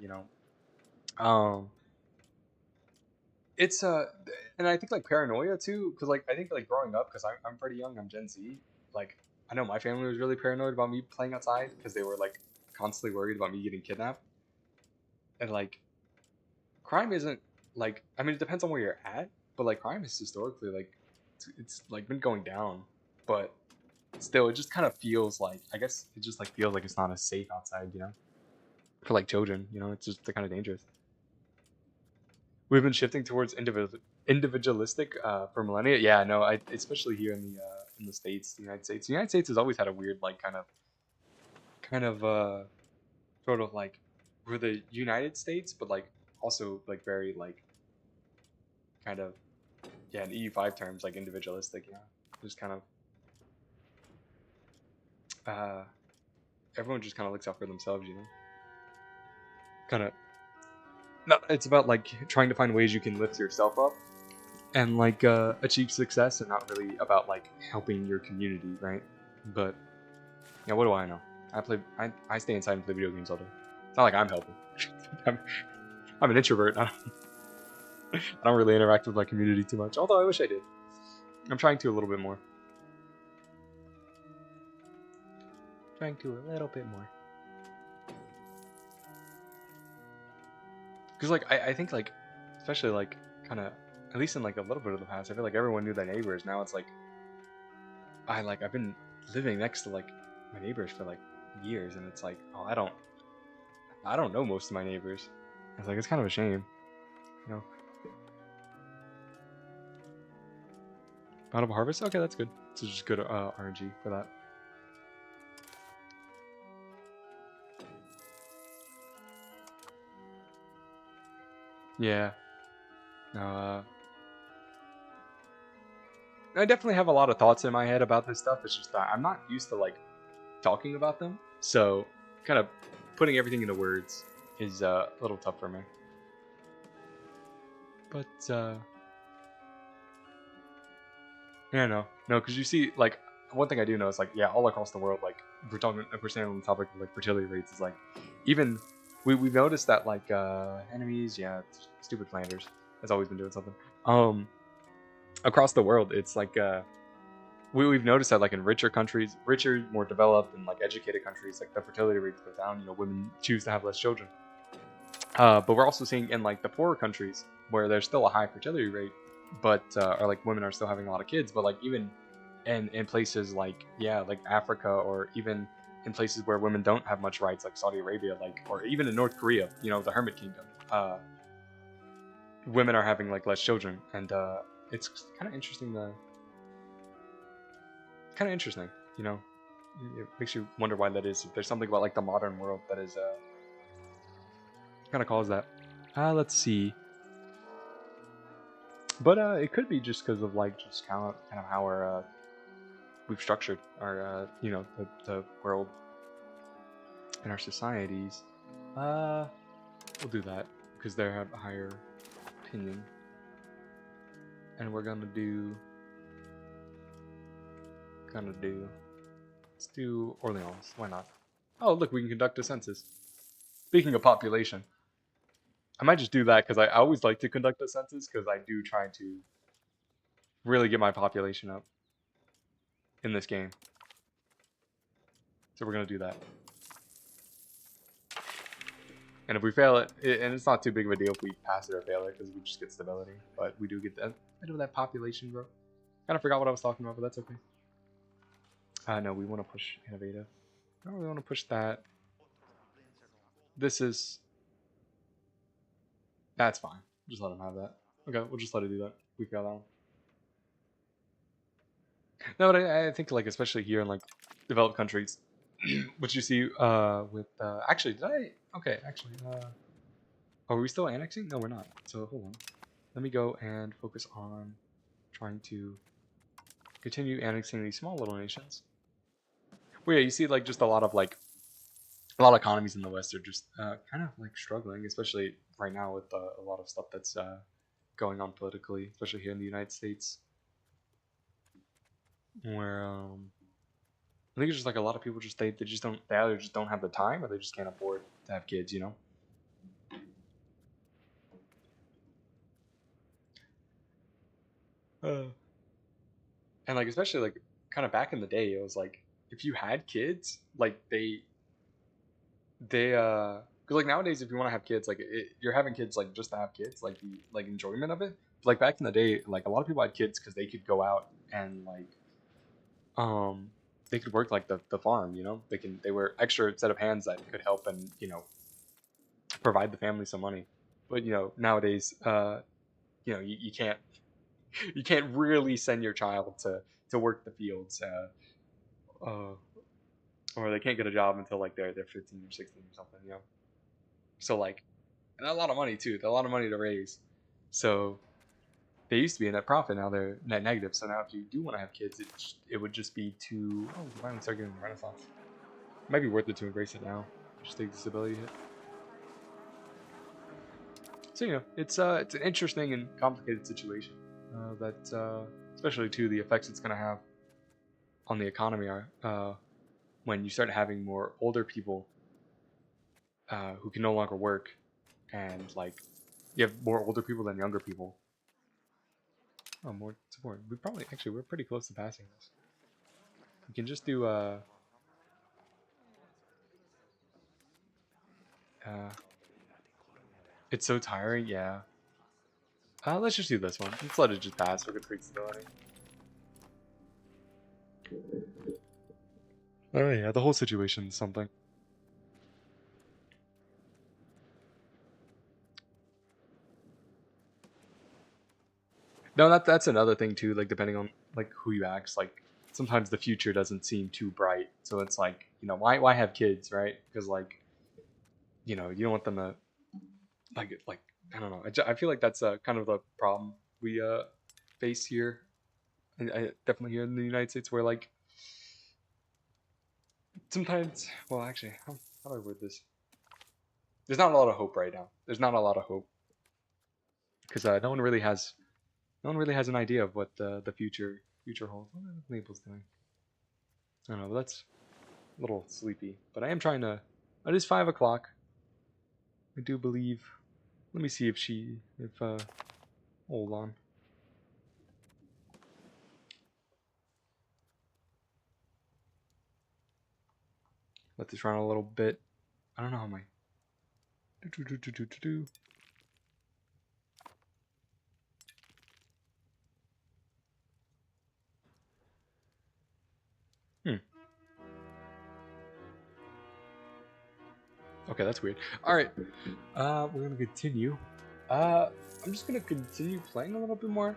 it's and I think like paranoia too, because like I think like growing up, because I'm pretty young, I'm Gen Z. Like I know my family was really paranoid about me playing outside because they were like constantly worried about me getting kidnapped, and like crime isn't like I mean it depends on where you're at, but like crime is historically like it's like been going down, but still it just kind of feels like I guess it just like feels like it's not as safe outside, for like children, it's just they're kind of dangerous. We've been shifting towards individualistic for millennia. Yeah, no, especially here in the states, the United States. The United States has always had a weird like kind of sort of like we're the United States, but like also like very like kind of in EU5 terms like individualistic. Yeah, just kind of everyone just kind of looks out for themselves, kind of. No, it's about like trying to find ways you can lift yourself up and like achieve success, and not really about like helping your community, right? But yeah, what do I know? I stay inside and play video games all day. It's not like I'm helping. I'm an introvert. I don't really interact with my community too much, although I wish I did. I'm trying to a little bit more. Trying to a little bit more. Because like I think like, especially like kind of, at least in like a little bit of the past, I feel like everyone knew their neighbors. Now it's like I've been living next to like my neighbors for like years, and it's like, oh, I don't know most of my neighbors. It's like, it's kind of a shame, you know. Bountiful harvest. Okay, that's good. So just good RNG for that. Yeah. I definitely have a lot of thoughts in my head about this stuff. It's just that I'm not used to like talking about them, so kind of putting everything into words is a little tough for me. But yeah, no, because you see, like, one thing I do know is like, yeah, all across the world, like, if we're staying on the topic of like fertility rates, is like, even we've noticed that like enemies, yeah, stupid Flanders has always been doing something. Across the world, it's like we've noticed that like in richer countries, more developed and like educated countries, like the fertility rates go down. You know, women choose to have less children. But we're also seeing in like the poorer countries where there's still a high fertility rate, but or like women are still having a lot of kids. But like even in places like, yeah, like Africa, or even in places where women don't have much rights, like Saudi Arabia, like, or even in North Korea, you know, the Hermit Kingdom, women are having like less children, and it's kind of interesting. You know. It makes you wonder why that is. If there's something about like the modern world that is kind of caused that. Let's see. But it could be just because of like just kind of how we've structured our you know, the world and our societies. We'll do that because they have a higher opinion, and we're gonna do. Let's do Orleans. Why not? Oh, look, we can conduct a census. Speaking of population, I might just do that because I always like to conduct a census because I do try to really get my population up in this game. So we're going to do that. And if we fail it, and it's not too big of a deal if we pass it or fail it because we just get stability. But we do get that bit of that population, bro. Kind of forgot what I was talking about, but that's okay. No, we want to push innovative. No, we want to push that. This is... That's fine. Just let him have that. Okay, we'll just let it do that. We fail that one. No, but I think like especially here in like developed countries, what you see with actually did I okay actually are we still annexing? No, we're not. So hold on. Let me go and focus on trying to continue annexing these small little nations. Well, yeah, you see like just a lot of economies in the West are just kind of like struggling, especially right now with a lot of stuff that's going on politically, especially here in the United States, where I think it's just like a lot of people just they either just don't have the time or they just can't afford to have kids, you know. And like especially like kind of back in the day, it was like if you had kids, like they because like nowadays if you want to have kids, like you're having kids like just to have kids, like the like enjoyment of it. But, like back in the day, like a lot of people had kids because they could go out and like um they could work like the farm, you know. They were extra set of hands that could help and, you know, provide the family some money. But you know, nowadays you know, you can't you can't really send your child to work the fields or they can't get a job until like they're 15 or 16 or something, you know. So like, and a lot of money too, a lot of money to raise. So they used to be a net profit, now they're net negative. So now if you do want to have kids, it would just be to finally start getting the renaissance. It might be worth it to embrace it now. Just take the stability hit. So you know, it's an interesting and complicated situation that especially to the effects it's going to have on the economy are when you start having more older people who can no longer work and like you have more older people than younger people. Oh, more support. We probably actually we're pretty close to passing this. We can just do uh it's so tiring, yeah. Let's just do this one. Let's let it just pass for good create stability. Oh yeah, the whole situation is something. No, that's another thing too. Like depending on like who you ask, like sometimes the future doesn't seem too bright. So it's like why have kids, right? Because like you don't want them to like I don't know. I feel like that's kind of the problem we face here. I definitely here in the United States where like sometimes well actually how do I word this? There's not a lot of hope right now. There's not a lot of hope because no one really has an idea of what the future holds. What are the labels doing? I don't know. But that's a little sleepy, but I am trying to. It is 5 o'clock. I do believe. Let me see if hold on. Let this run a little bit. I don't know how my. Do. Hmm. Okay, that's weird. All right. We're gonna continue. I'm just gonna continue playing a little bit more.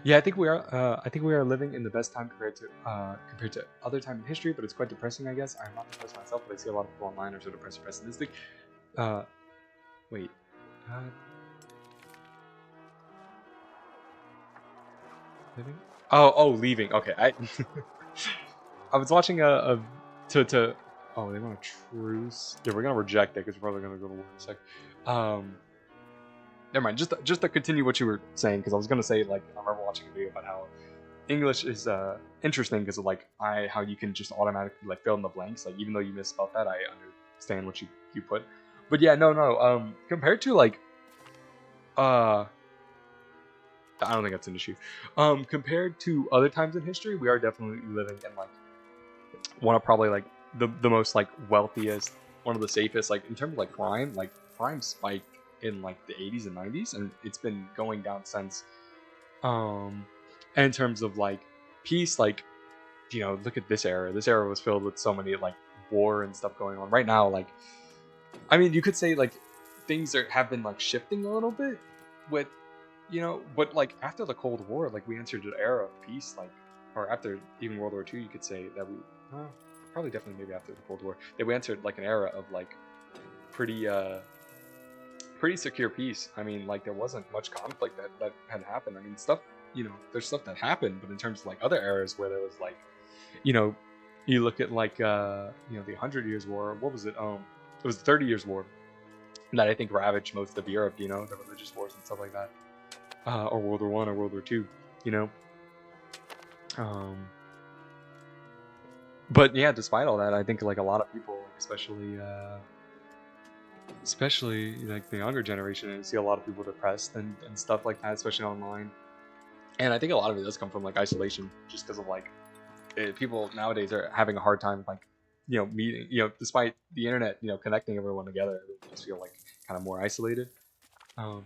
Yeah, I think we are. I think we are living in the best time compared to other time in history, but it's quite depressing. I guess I'm not depressed myself, but I see a lot of people online are so depressed and pessimistic. Uh, wait. Uh, living? Oh, leaving. Okay, I I was watching a to. Oh, they want a truce. Yeah, we're gonna reject that because we're probably gonna go to war in a sec. Um, Never mind. Just to continue what you were saying, because I was gonna say like I remember watching a video about how English is interesting because of like how you can just automatically like fill in the blanks. Like even though you misspelled that, I understand what you put. But yeah, no. Compared to like I don't think that's an issue. Compared to other times in history, we are definitely living in like one of probably like the most like wealthiest, one of the safest. Like in terms of like crime spiked in like the 80s and 90s, and it's been going down since. And in terms of like peace, like look at this era. This era was filled with so many like war and stuff going on. Right now, like I mean, you could say like things have been like shifting a little bit with but like after the Cold War, like we entered an era of peace, like or after even World War II, you could say that we probably definitely maybe after the Cold War that we entered like an era of like pretty pretty secure peace. I mean, like there wasn't much conflict that had happened. I mean, stuff there's stuff that happened, but in terms of like other eras where there was like you know, you look at like the 100 Years War. What was it? It was the 30 Years War that I think ravaged most of Europe. The religious wars and stuff like that, or World War I or World War II. You know, but yeah, despite all that, I think like a lot of people, especially like the younger generation, and see a lot of people depressed and stuff like that, especially online. And I think a lot of it does come from like isolation, just because of like people nowadays are having a hard time like meeting despite the internet connecting everyone together. They just feel like kind of more isolated. um,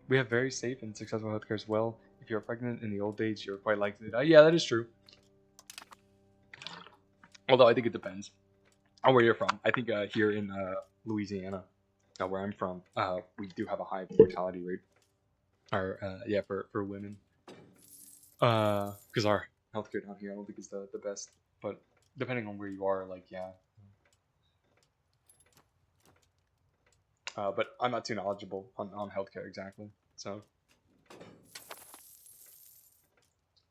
we have very safe and successful healthcare as well. If you're pregnant in the old days, you're quite likely to die. Yeah, that is true, although I think it depends on where you're from. I think here in Louisiana, where I'm from, we do have a high mortality rate, or yeah, for women, because our healthcare down here I don't think is the best, but depending on where you are, like yeah. But I'm not too knowledgeable on healthcare exactly. So,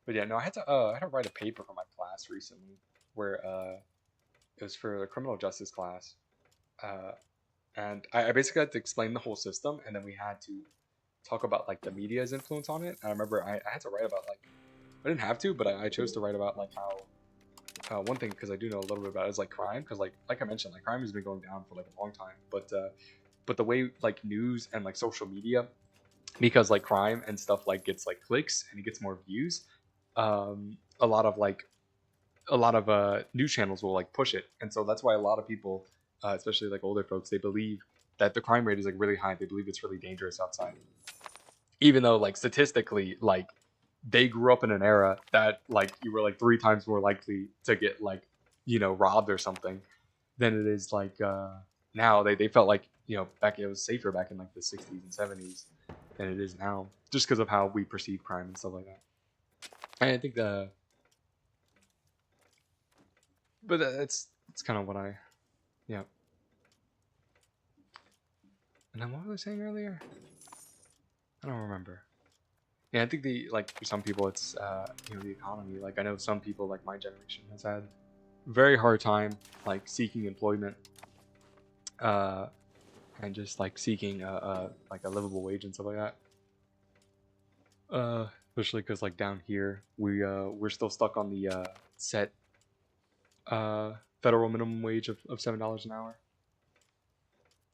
but yeah, no, I had to write a paper for my class recently where it was for the criminal justice class, uh, and I basically had to explain the whole system, and then we had to talk about like the media's influence on it. And I remember I had to write about like I didn't have to, but I chose to write about like how one thing, because I do know a little bit about it, is like crime, because like I mentioned, like crime has been going down for like a long time, but the way like news and like social media, because like crime and stuff like gets like clicks and it gets more views, a lot of news channels will like push it, and so that's why a lot of people, especially like older folks, they believe that the crime rate is like really high. They believe it's really dangerous outside, even though like statistically, like they grew up in an era that like you were like 3 times more likely to get like robbed or something than it is like now. They felt like back, it was safer back in like the 60s and 70s than it is now, just because of how we perceive crime and stuff like that. And I think but that's kind of what I, yeah. And then what was I saying earlier? I don't remember. Yeah, I think for some people it's the economy. Like I know some people like my generation has had a very hard time like seeking employment, uh, and just like seeking like a livable wage and stuff like that. Especially because like down here we're still stuck on the set federal minimum wage of $7 an hour,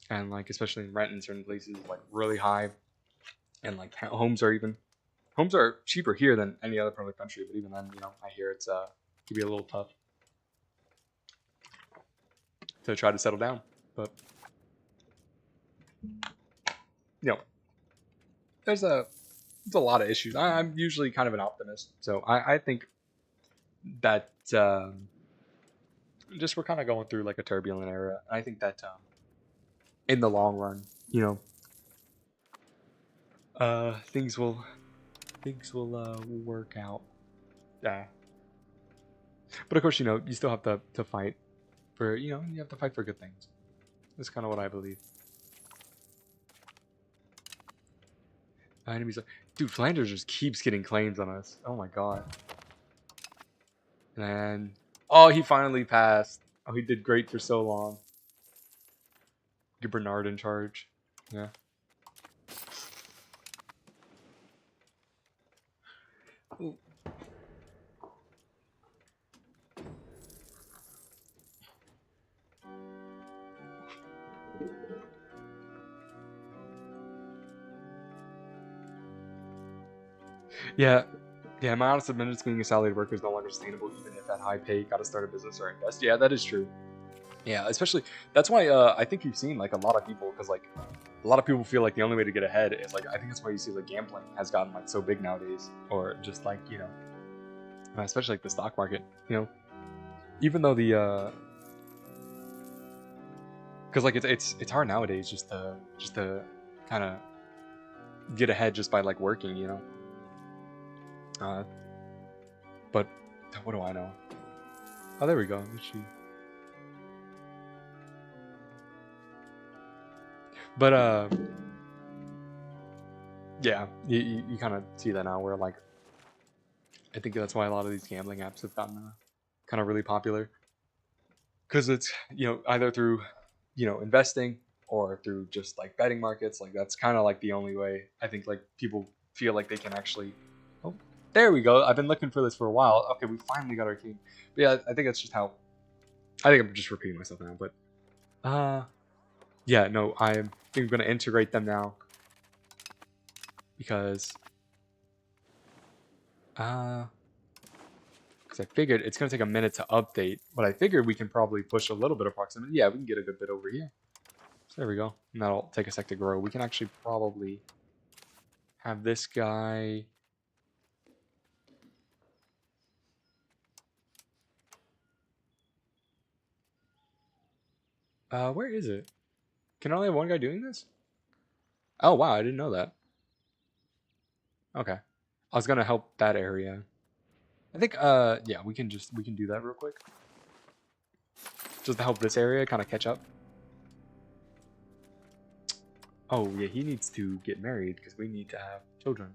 and like especially in rent in certain places like really high, and like homes are cheaper here than any other part of the country, but even then, I hear it's can be a little tough to try to settle down. But there's a lot of issues. I'm usually kind of an optimist, so I think that just we're kind of going through like a turbulent era. I think that in the long run, things will work out. Yeah. But of course, you still have to fight for, you have to fight for good things. That's kind of what I believe. Enemies, dude, Flanders just keeps getting claims on us. Oh my god. And oh, he finally passed. Oh, he did great for so long. Get Bernard in charge. Yeah. Ooh. Yeah. Yeah, my honest opinion is being a salaried worker is no longer sustainable, even if at high pay, gotta start a business or invest. Yeah, that is true. Yeah, especially, that's why I think you've seen like a lot of people, because like a lot of people feel like the only way to get ahead is like, I think that's why you see like gambling has gotten like so big nowadays, or just like, especially like the stock market, even though because like it's hard nowadays just to kind of get ahead just by like working, but what do I know? Oh, there we go. But yeah, you kind of see that now, where like I think that's why a lot of these gambling apps have gotten kind of really popular, because it's either through investing or through just like betting markets. Like that's kind of like the only way I think like people feel like they can actually. Oh, there we go. I've been looking for this for a while. Okay, we finally got our king. But yeah, I think that's just how. I think I'm just repeating myself now, but yeah, no, I think I'm gonna integrate them now, because I figured it's gonna take a minute to update, but I figured we can probably push a little bit of proximity. Yeah, we can get a good bit over here. So there we go. And that'll take a sec to grow. We can actually probably have this guy. Where is it? Can I only have one guy doing this? Oh wow, I didn't know that. Okay. I was gonna help that area. I think yeah, we can do that real quick. Just to help this area kind of catch up. Oh yeah, he needs to get married because we need to have children.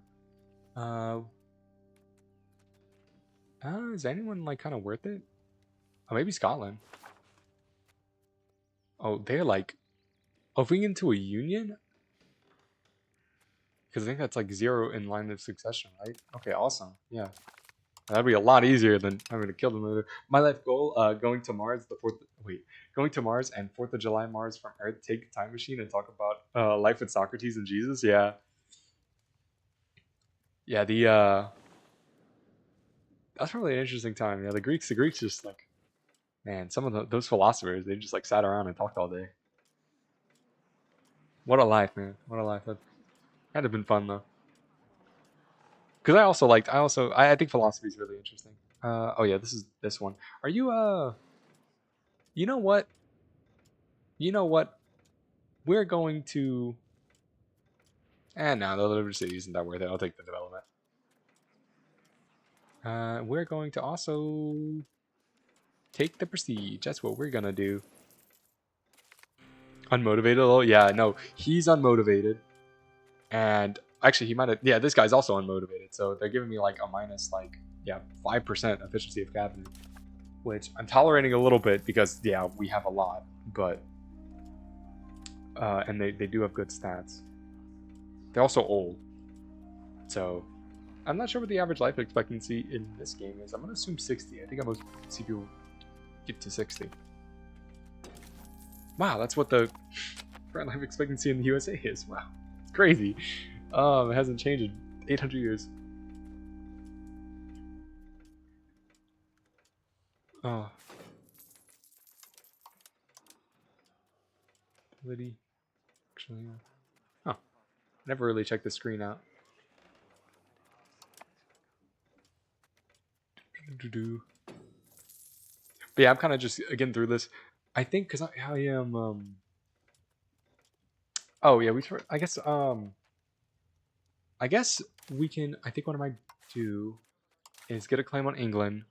Is anyone like kind of worth it? Oh, maybe Scotland. Oh, they're like, oh, if we get into a union, because I think that's like 0 in line of succession, right? Okay, awesome. Yeah. That'd be a lot easier than having to kill them. My life goal: going to Mars. Going to Mars and 4th of July Mars from Earth. Take a time machine and talk about life with Socrates and Jesus. Yeah, yeah. That's probably an interesting time. Yeah, the Greeks just like, man, some of those philosophers, they just like sat around and talked all day. What a life, man! What a life. That had to have been fun though. Because I think philosophy is really interesting. Oh yeah, this is this one. Are you you know what? You know what? We're going to. And no, the Liberty City isn't that worth it. I'll take the development. We're going to also take the prestige. That's what we're gonna do. Unmotivated? Oh yeah, no, he's unmotivated, and actually he might have. Yeah, this guy's also unmotivated. So they're giving me like a minus like 5% efficiency of cabinet, which I'm tolerating a little bit because yeah we have a lot, but and they do have good stats. They're also old, so I'm not sure what the average life expectancy in this game is. I'm gonna assume 60. I think I most see people get to 60. Wow, that's what the current life expectancy in the USA is. Wow, it's crazy. It hasn't changed in 800 years. Oh. Ability. Actually, yeah. Oh. Never really checked the screen out. But yeah, I'm kind of just getting through this. I think because I am. Oh yeah, I guess. I guess we can. I think what I might do is get a claim on England.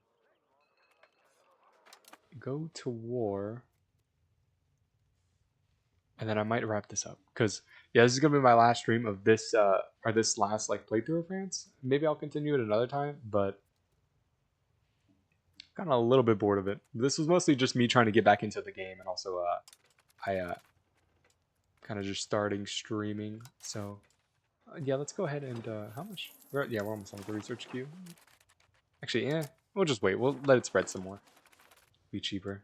Go to war. And then I might wrap this up because yeah, this is gonna be my last stream of this or this last like playthrough of France. Maybe I'll continue it another time, but I'm kind of a little bit bored of it. This was mostly just me trying to get back into the game, and also I kind of just starting streaming. So yeah, let's go ahead and how much? We're almost on the research queue. Actually, yeah, we'll just wait. We'll let it spread some more. Be cheaper.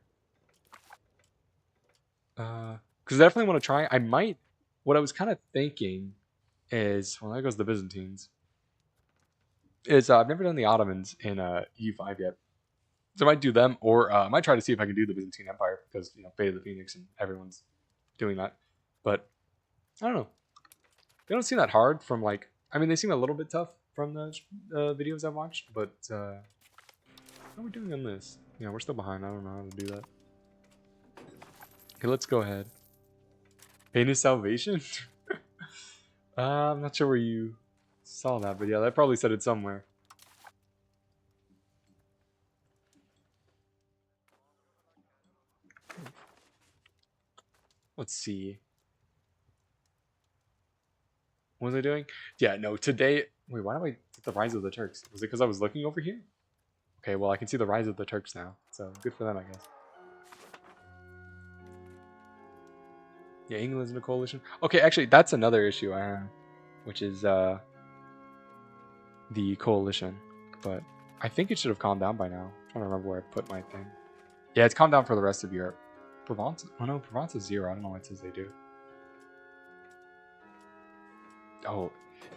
Because I definitely want to try. I might. What I was kind of thinking is, well, there goes the Byzantines. Is I've never done the Ottomans in EU5 yet, so I might do them, or I might try to see if I can do the Byzantine Empire because Fate of the Phoenix and everyone's doing that. But I don't know. They don't seem that hard from like. I mean, they seem a little bit tough from the videos I've watched, but how are we doing on this? Yeah, we're still behind. I don't know how to do that. Okay, let's go ahead. Pain is salvation? I'm not sure where you saw that, but yeah, that probably said it somewhere. Let's see. What was I doing? Yeah, no, today... Wait, why do I get the Rise of the Turks? Was it because I was looking over here? Okay, well, I can see the Rise of the Turks now, so good for them, I guess. Yeah, England's in a coalition. Okay, actually, that's another issue I have, which is the coalition. But I think it should have calmed down by now. I'm trying to remember where I put my thing. Yeah, it's calmed down for the rest of Europe. Provence? Oh no, Provence is 0. I don't know what it says they do. Oh,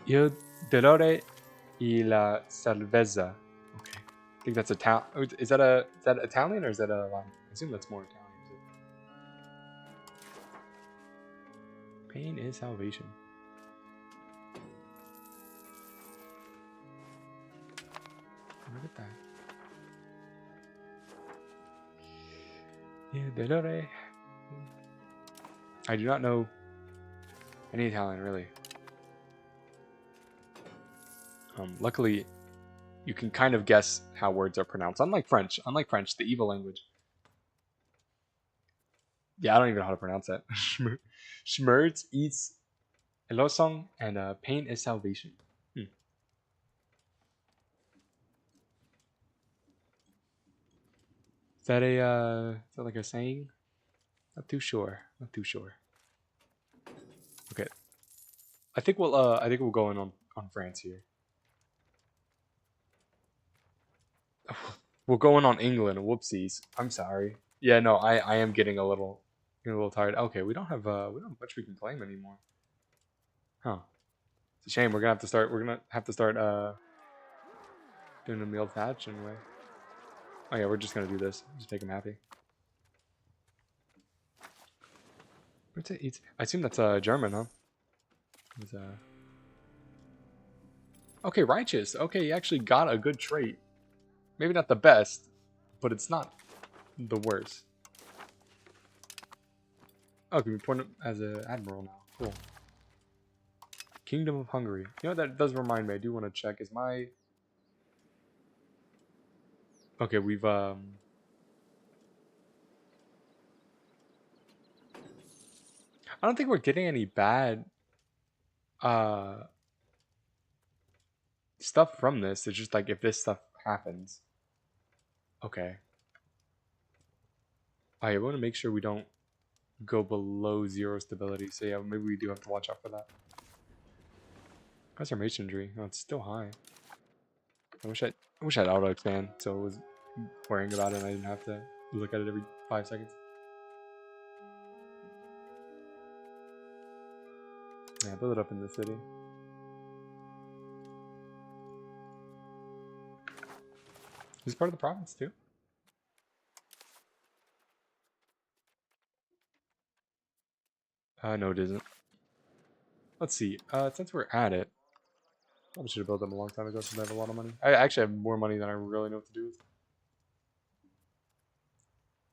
il dolore e la salvezza. Okay, I think that's Italian. Is that Italian or is that a Latin? I assume that's more Italian. Pain is salvation. Look at that. Il dolore. I do not know any Italian really. Luckily, you can kind of guess how words are pronounced. Unlike French, the evil language. Yeah, I don't even know how to pronounce that. Schmerz eats Elosong and pain is salvation. Is that like a saying? Not too sure. Not too sure. Okay. I think we'll go in on France here. We're going on England. Whoopsies. I'm sorry. Yeah, no, I am getting a little tired. Okay, we don't have much we can claim anymore. Huh. It's a shame. We're gonna have to start doing a meal patch anyway. Oh yeah, we're just gonna do this. Just make him happy. What's it eat? I assume that's German, huh? It's, okay, righteous. Okay, you actually got a good trait. Maybe not the best, but it's not the worst. Oh, can we point him as an admiral now? Cool. Kingdom of Hungary. You know, that does remind me. I do want to check. Is my... Okay, we've... I don't think we're getting any bad... stuff from this. It's just like if this stuff happens. Okay. I want to make sure we don't go below 0 stability. So yeah, maybe we do have to watch out for that. How's our masonry? Oh, it's still high. I wish I'd auto expand so I was worrying about it and I didn't have to look at it every 5 seconds. Yeah, build it up in the city. This is part of the province too. No, it isn't. Let's see. Since we're at it, probably should have built them a long time ago since I have a lot of money. I actually have more money than I really know what to do with.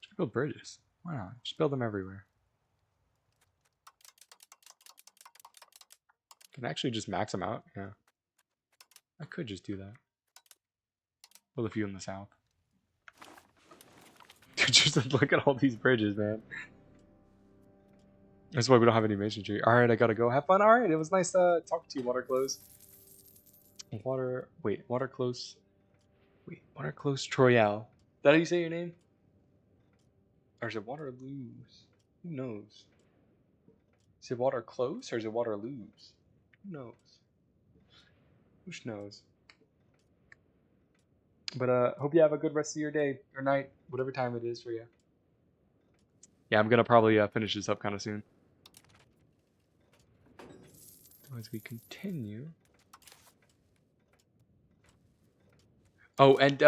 Just build bridges. Why not? Just build them everywhere. Can I actually just max them out? Yeah. I could just do that. Build a few in the south. Just look at all these bridges, man. That's why we don't have any masonry. Alright, I gotta go. Have fun. Alright, it was nice talking to you, Waterclose. Waterclose. Wait, Waterclose Troyal. Is that how you say your name? Or is it Waterloos? Who knows? Is it Waterclose or is it Waterloos? Who knows? Who knows? But hope you have a good rest of your day or night, whatever time it is for you. Yeah, I'm gonna probably finish this up kind of soon. As we continue. Oh, and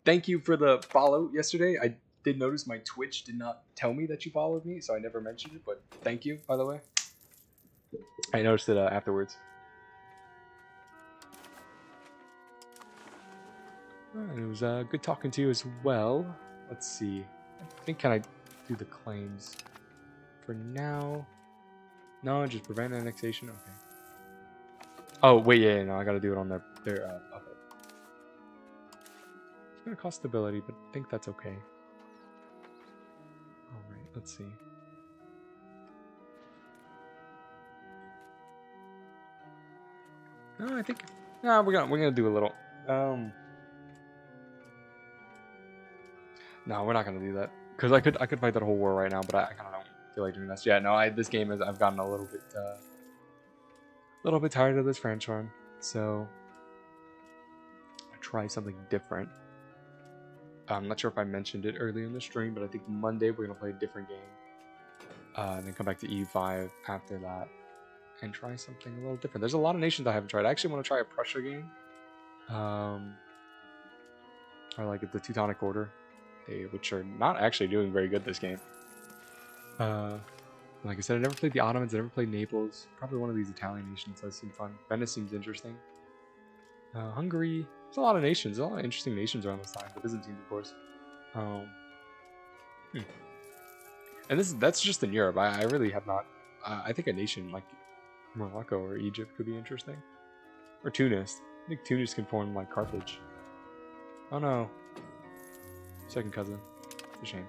thank you for the follow yesterday. I did notice my Twitch did not tell me that you followed me, so I never mentioned it, but thank you, by the way. I noticed it afterwards. And it was good talking to you as well. Let's see. I think, can I do the claims for now? No, just prevent annexation? Okay. Oh, wait, yeah, no, I gotta do it on their puppet. It's gonna cost stability, but I think that's okay. Alright, let's see. No, I think... No, we're gonna do a little... No, we're not gonna do that. Because I could fight that whole war right now, but I kind of don't feel like doing this. Yeah, no, this game is... I've gotten a little bit tired of this French one. So... I'll try something different. I'm not sure if I mentioned it earlier in the stream, but I think Monday we're going to play a different game. And then come back to E5 after that. And try something a little different. There's a lot of nations I haven't tried. I actually want to try a Prussia game. Or like the Teutonic Order. Which are not actually doing very good this game. Like I said, I never played the Ottomans. I never played Naples. Probably one of these Italian nations does seem fun. Venice seems interesting. Hungary. There's a lot of nations. There's a lot of interesting nations around this time. The Byzantines, of course. And that's just in Europe. I really have not... I think a nation like Morocco or Egypt could be interesting. Or Tunis. I think Tunis can form like Carthage. Oh no. Second cousin. It's a shame.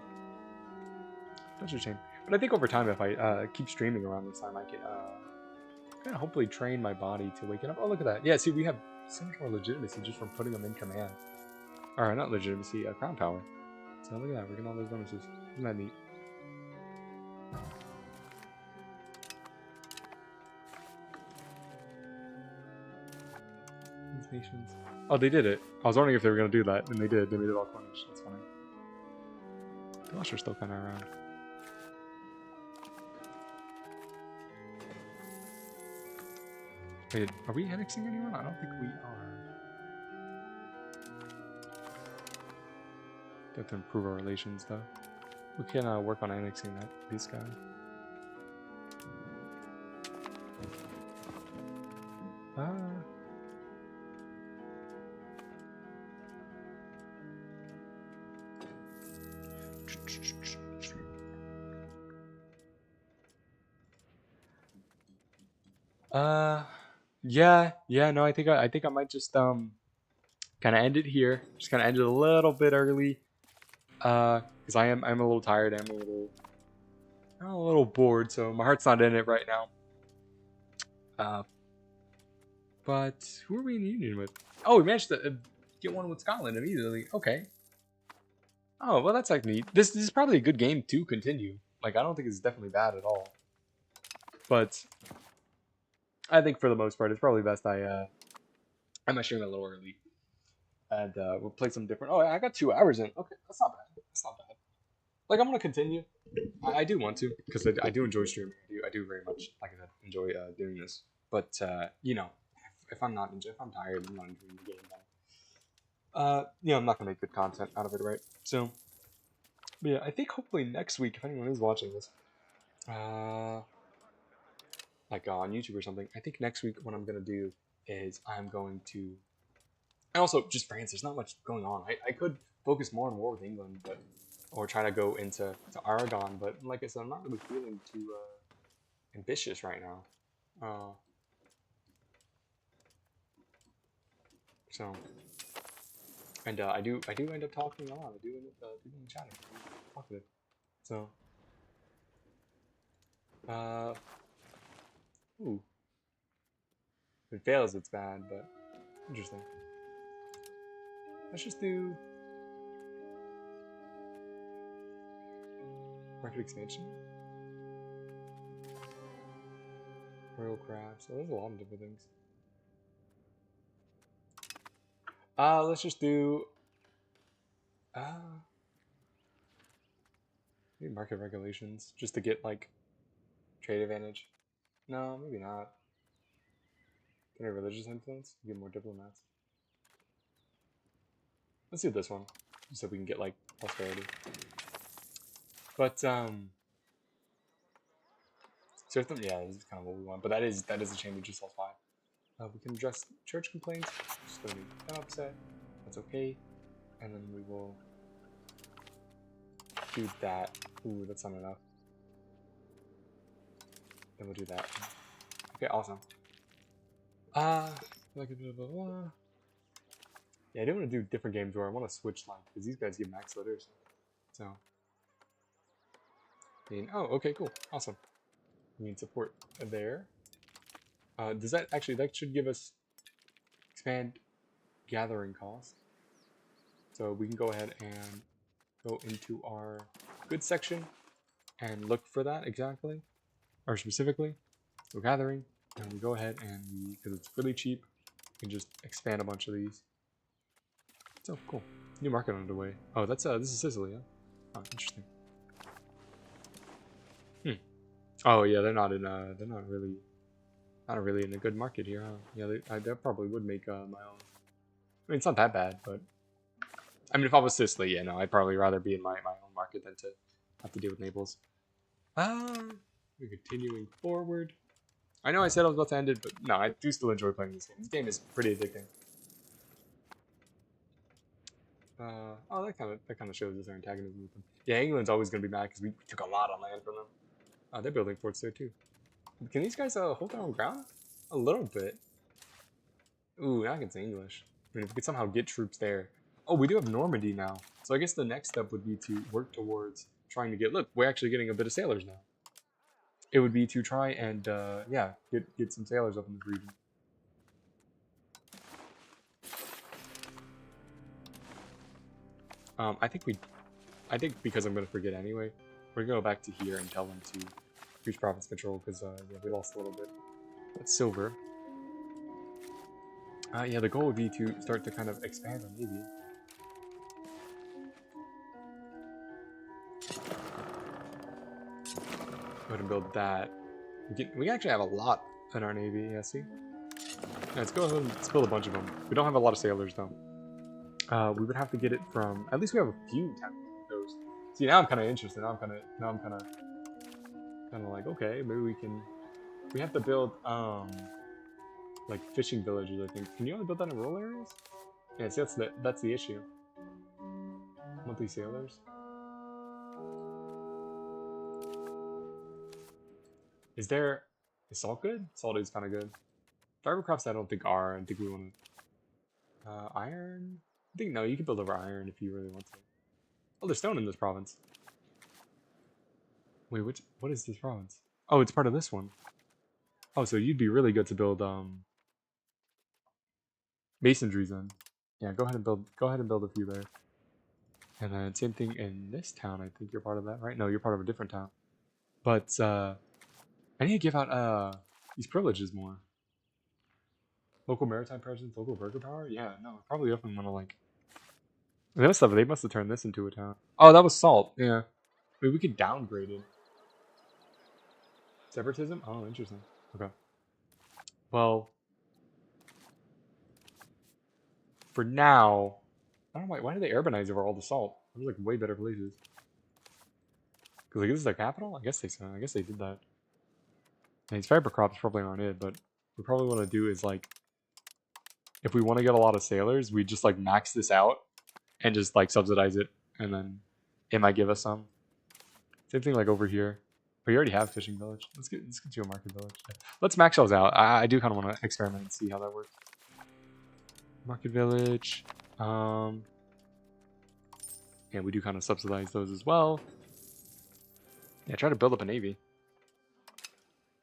That's a shame. But I think over time, if I keep streaming around this time, I can kind of hopefully train my body to wake it up. Oh, look at that. Yeah, see, we have so much more legitimacy just from putting them in command. Alright, not legitimacy, crown power. So look at that, we're getting all those bonuses. Isn't that neat? nations. Oh, they did it. I was wondering if they were gonna do that, and they did. They made it all Cornish. That's funny. The Welsh are still kind of around. Wait, are we annexing anyone? I don't think we are. We have to improve our relations, though. We can work on annexing these guys. Yeah, no, I think I might just kind of end it here. Just kind of end it a little bit early, because I'm a little tired. I'm a little bored, so my heart's not in it right now. But who are we in union with? Oh, we managed to get one with Scotland immediately. Okay. Oh, well, that's like neat. This is probably a good game to continue. Like, I don't think it's definitely bad at all. But I think for the most part, it's probably best I might stream a little early, and we'll play some different. Oh, I got 2 hours in. Okay, that's not bad. That's not bad. Like, I'm gonna continue. I do want to, because I do enjoy streaming. I do very much, like I said, enjoy doing this. But you know, if I'm tired, I'm not enjoying the game. You know, I'm not gonna make good content out of it, right? So, but yeah, I think hopefully next week, if anyone is watching this, like on YouTube or something, I think next week what I'm gonna do is I'm going to, and also just France. There's not much going on. I could focus more on war with England, but or try to go into Aragon, but like I said, I'm not really feeling too ambitious right now. So, and I do end up talking a lot. I do end up chatting, talkative. So, ooh, if it fails, it's bad, but interesting. Let's just do market expansion, royal crafts. So there's a lot of different things. Let's just do maybe market regulations, just to get like trade advantage. No, maybe not. Get a religious influence, get more diplomats. Let's do this one, just so we can get like prosperity. But serfdom, yeah, this is kind of what we want. But that is a chain we just lost 5. We can address church complaints. Just gonna make them upset. That's okay. And then we will do that. Ooh, that's not enough. Then we'll do that. Okay, awesome. Like a blah, blah, blah. Yeah, I do want to do different games where I want to switch line because these guys give max letters. So, oh, okay, cool, awesome. We need support there. Does that actually, that should give us expand gathering cost. So we can go ahead and go into our goods section and look for that exactly, or specifically. So gathering, and we go ahead and we, because it's really cheap, we can just expand a bunch of these. So cool. New market underway. Oh, that's this is Sicily, huh? Oh, interesting. Oh yeah, they're not really in a good market here, huh? Yeah, they probably would make my own. I mean, it's not that bad, but I mean, if I was Sicily, yeah, no, I'd probably rather be in my own market than to have to deal with Naples. We're continuing forward. I know I said I was about to end it, but no, I do still enjoy playing this game. This game is pretty addicting. Oh, that kind of shows us our antagonism with them. Yeah, England's always gonna be mad because we took a lot of land from them. They're building forts there too. Can these guys hold their own ground? A little bit. Ooh, I can say English. I mean, if we could somehow get troops there. Oh, we do have Normandy now. So I guess the next step would be to work towards trying to get. Look, we're actually getting a bit of sailors now. It would be to try and yeah, get some sailors up in this region. I think because I'm gonna forget anyway, we're gonna go back to here and tell them to increase province control because yeah, we lost a little bit. That's silver. Yeah, the goal would be to start to kind of expand our navy. Go ahead and build that. We actually have a lot in our navy. Yeah, see. Yeah, let's go ahead and let's build a bunch of them. We don't have a lot of sailors though. We would have to get it from. At least we have a few those. See, now I'm kind of interested. Now I'm kind of like, okay, maybe we can. We have to build like fishing villages. I think. Can you only build that in rural areas? Yeah, see, that's the issue. Monthly sailors. Is salt good? Salt is kind of good. Fiber crops I don't think are. I think we want to iron. I think no. You can build over iron if you really want to. Oh, there's stone in this province. Wait, what is this province? Oh, it's part of this one. Oh, so you'd be really good to build masonries then. Yeah, go ahead and build a few there. And then same thing in this town. I think you're part of that, right? No, you're part of a different town. But I need to give out these privileges more. Local maritime presence, local burger power. Yeah, no, probably definitely want to like. They must have turned this into a town. Oh, that was salt. Yeah, maybe we could downgrade it. Separatism. Oh, interesting. Okay. Well, for now, I don't know why did they urbanize over all the salt? There's like way better places. Because like this is their capital. I guess they did that. And these fiber crops probably aren't it, but we probably want to do is like, if we want to get a lot of sailors, we just like max this out and just like subsidize it, and then it might give us some. Same thing like over here. We already have fishing village. Let's get to a market village. Let's max those out. I do kind of want to experiment and see how that works. Market village. And we do kind of subsidize those as well. Yeah, try to build up a navy.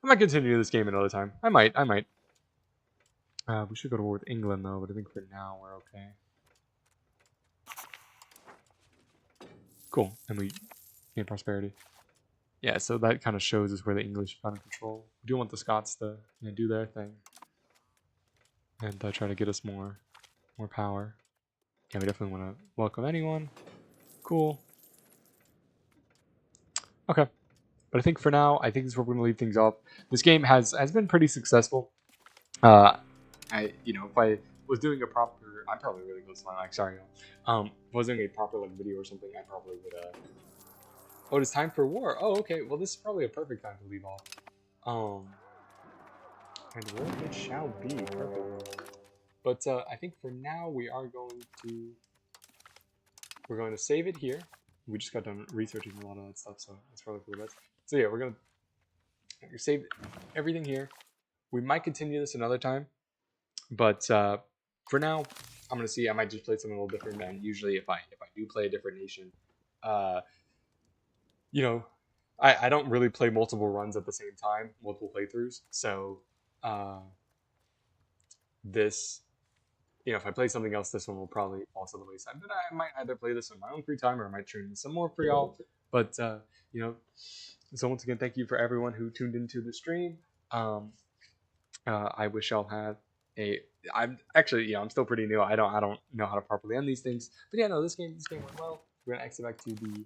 I might continue this game another time. I might. We should go to war with England though, but I think for now we're okay. Cool, and we gain prosperity. Yeah, so that kind of shows us where the English are kind of control. We do want the Scots to do their thing and try to get us more power. Yeah, we definitely want to welcome anyone. Cool. Okay, but I think for now, I think this is where we're gonna leave things off. This game has been pretty successful. If I was doing a proper, I'm probably really close to my mic. Sorry, if I was doing a proper like video or something, I probably would. Oh, it's time for war. Oh, okay. Well, this is probably a perfect time to leave off. And war it shall be. Perfect. But I think for now we're going to save it here. We just got done researching a lot of that stuff, so that's probably for the best. So yeah, we're gonna save everything here. We might continue this another time, but for now, I'm gonna see. I might just play something a little different. And usually, if I do play a different nation, I don't really play multiple runs at the same time, multiple playthroughs. So this, if I play something else, this one will probably fall to the wayside. But I might either play this on my own free time or I might tune in some more for y'all. But so once again, thank you for everyone who tuned into the stream. I wish y'all had I'm actually, I'm still pretty new. I don't know how to properly end these things. But yeah, no, this game went well. We're gonna exit back to the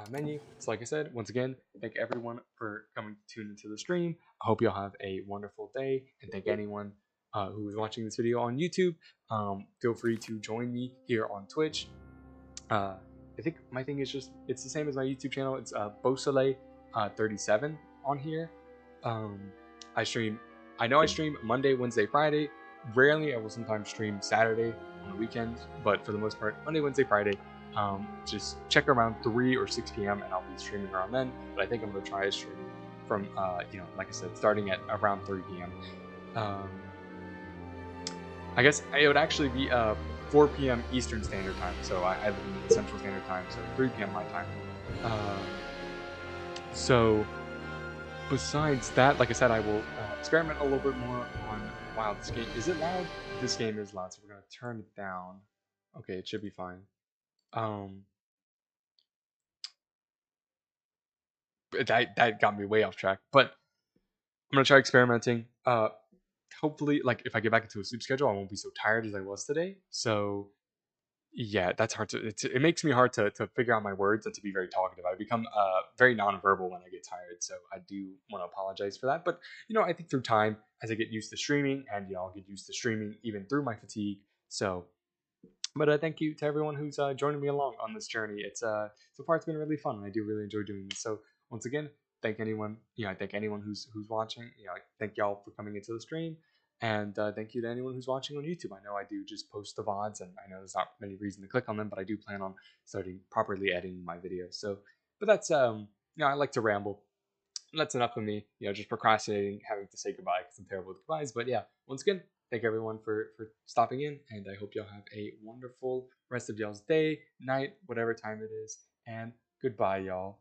menu. So like I said, once again, thank everyone for coming to tune into the stream. I hope y'all have a wonderful day, and thank anyone who is watching this video on YouTube. Feel free to join me here on Twitch. I think my thing is it's the same as my YouTube channel. It's Beausoleil 37 on here. I stream Monday, Wednesday, Friday. Rarely, I will sometimes stream Saturday on the weekends, but for the most part, Monday, Wednesday, Friday. Just check around 3 or 6 p.m. and I'll be streaming around then. But I think I'm gonna try to stream from like I said, starting at around 3 p.m. I guess it would actually be 4 p.m. Eastern Standard Time. So I live in Central Standard Time, so 3 p.m. my time. So besides that, like I said, I will experiment a little bit more on. Wow, this game is it loud? This game is loud, so we're gonna turn it down. Okay, it should be fine. That got me way off track, but I'm gonna try experimenting. hopefully, like if I get back into a sleep schedule, I won't be so tired as I was today. So yeah, that's hard to. It makes me hard to figure out my words and to be very talkative. I become very nonverbal when I get tired, so I do want to apologize for that. But I think through time, as I get used to streaming, and I'll get used to streaming even through my fatigue. So, but thank you to everyone who's joining me along on this journey. It's so far it's been really fun, and I do really enjoy doing this. So once again, thank anyone. I thank anyone who's watching. I thank y'all for coming into the stream, and thank you to anyone who's watching on YouTube. I know I do just post the VODs, and I know there's not many reason to click on them, but I do plan on starting properly editing my videos. So, but that's I like to ramble. That's enough of me. Just procrastinating, having to say goodbye because I'm terrible with goodbyes. But yeah, once again, thank everyone for stopping in, and I hope y'all have a wonderful rest of y'all's day, night, whatever time it is, and goodbye, y'all.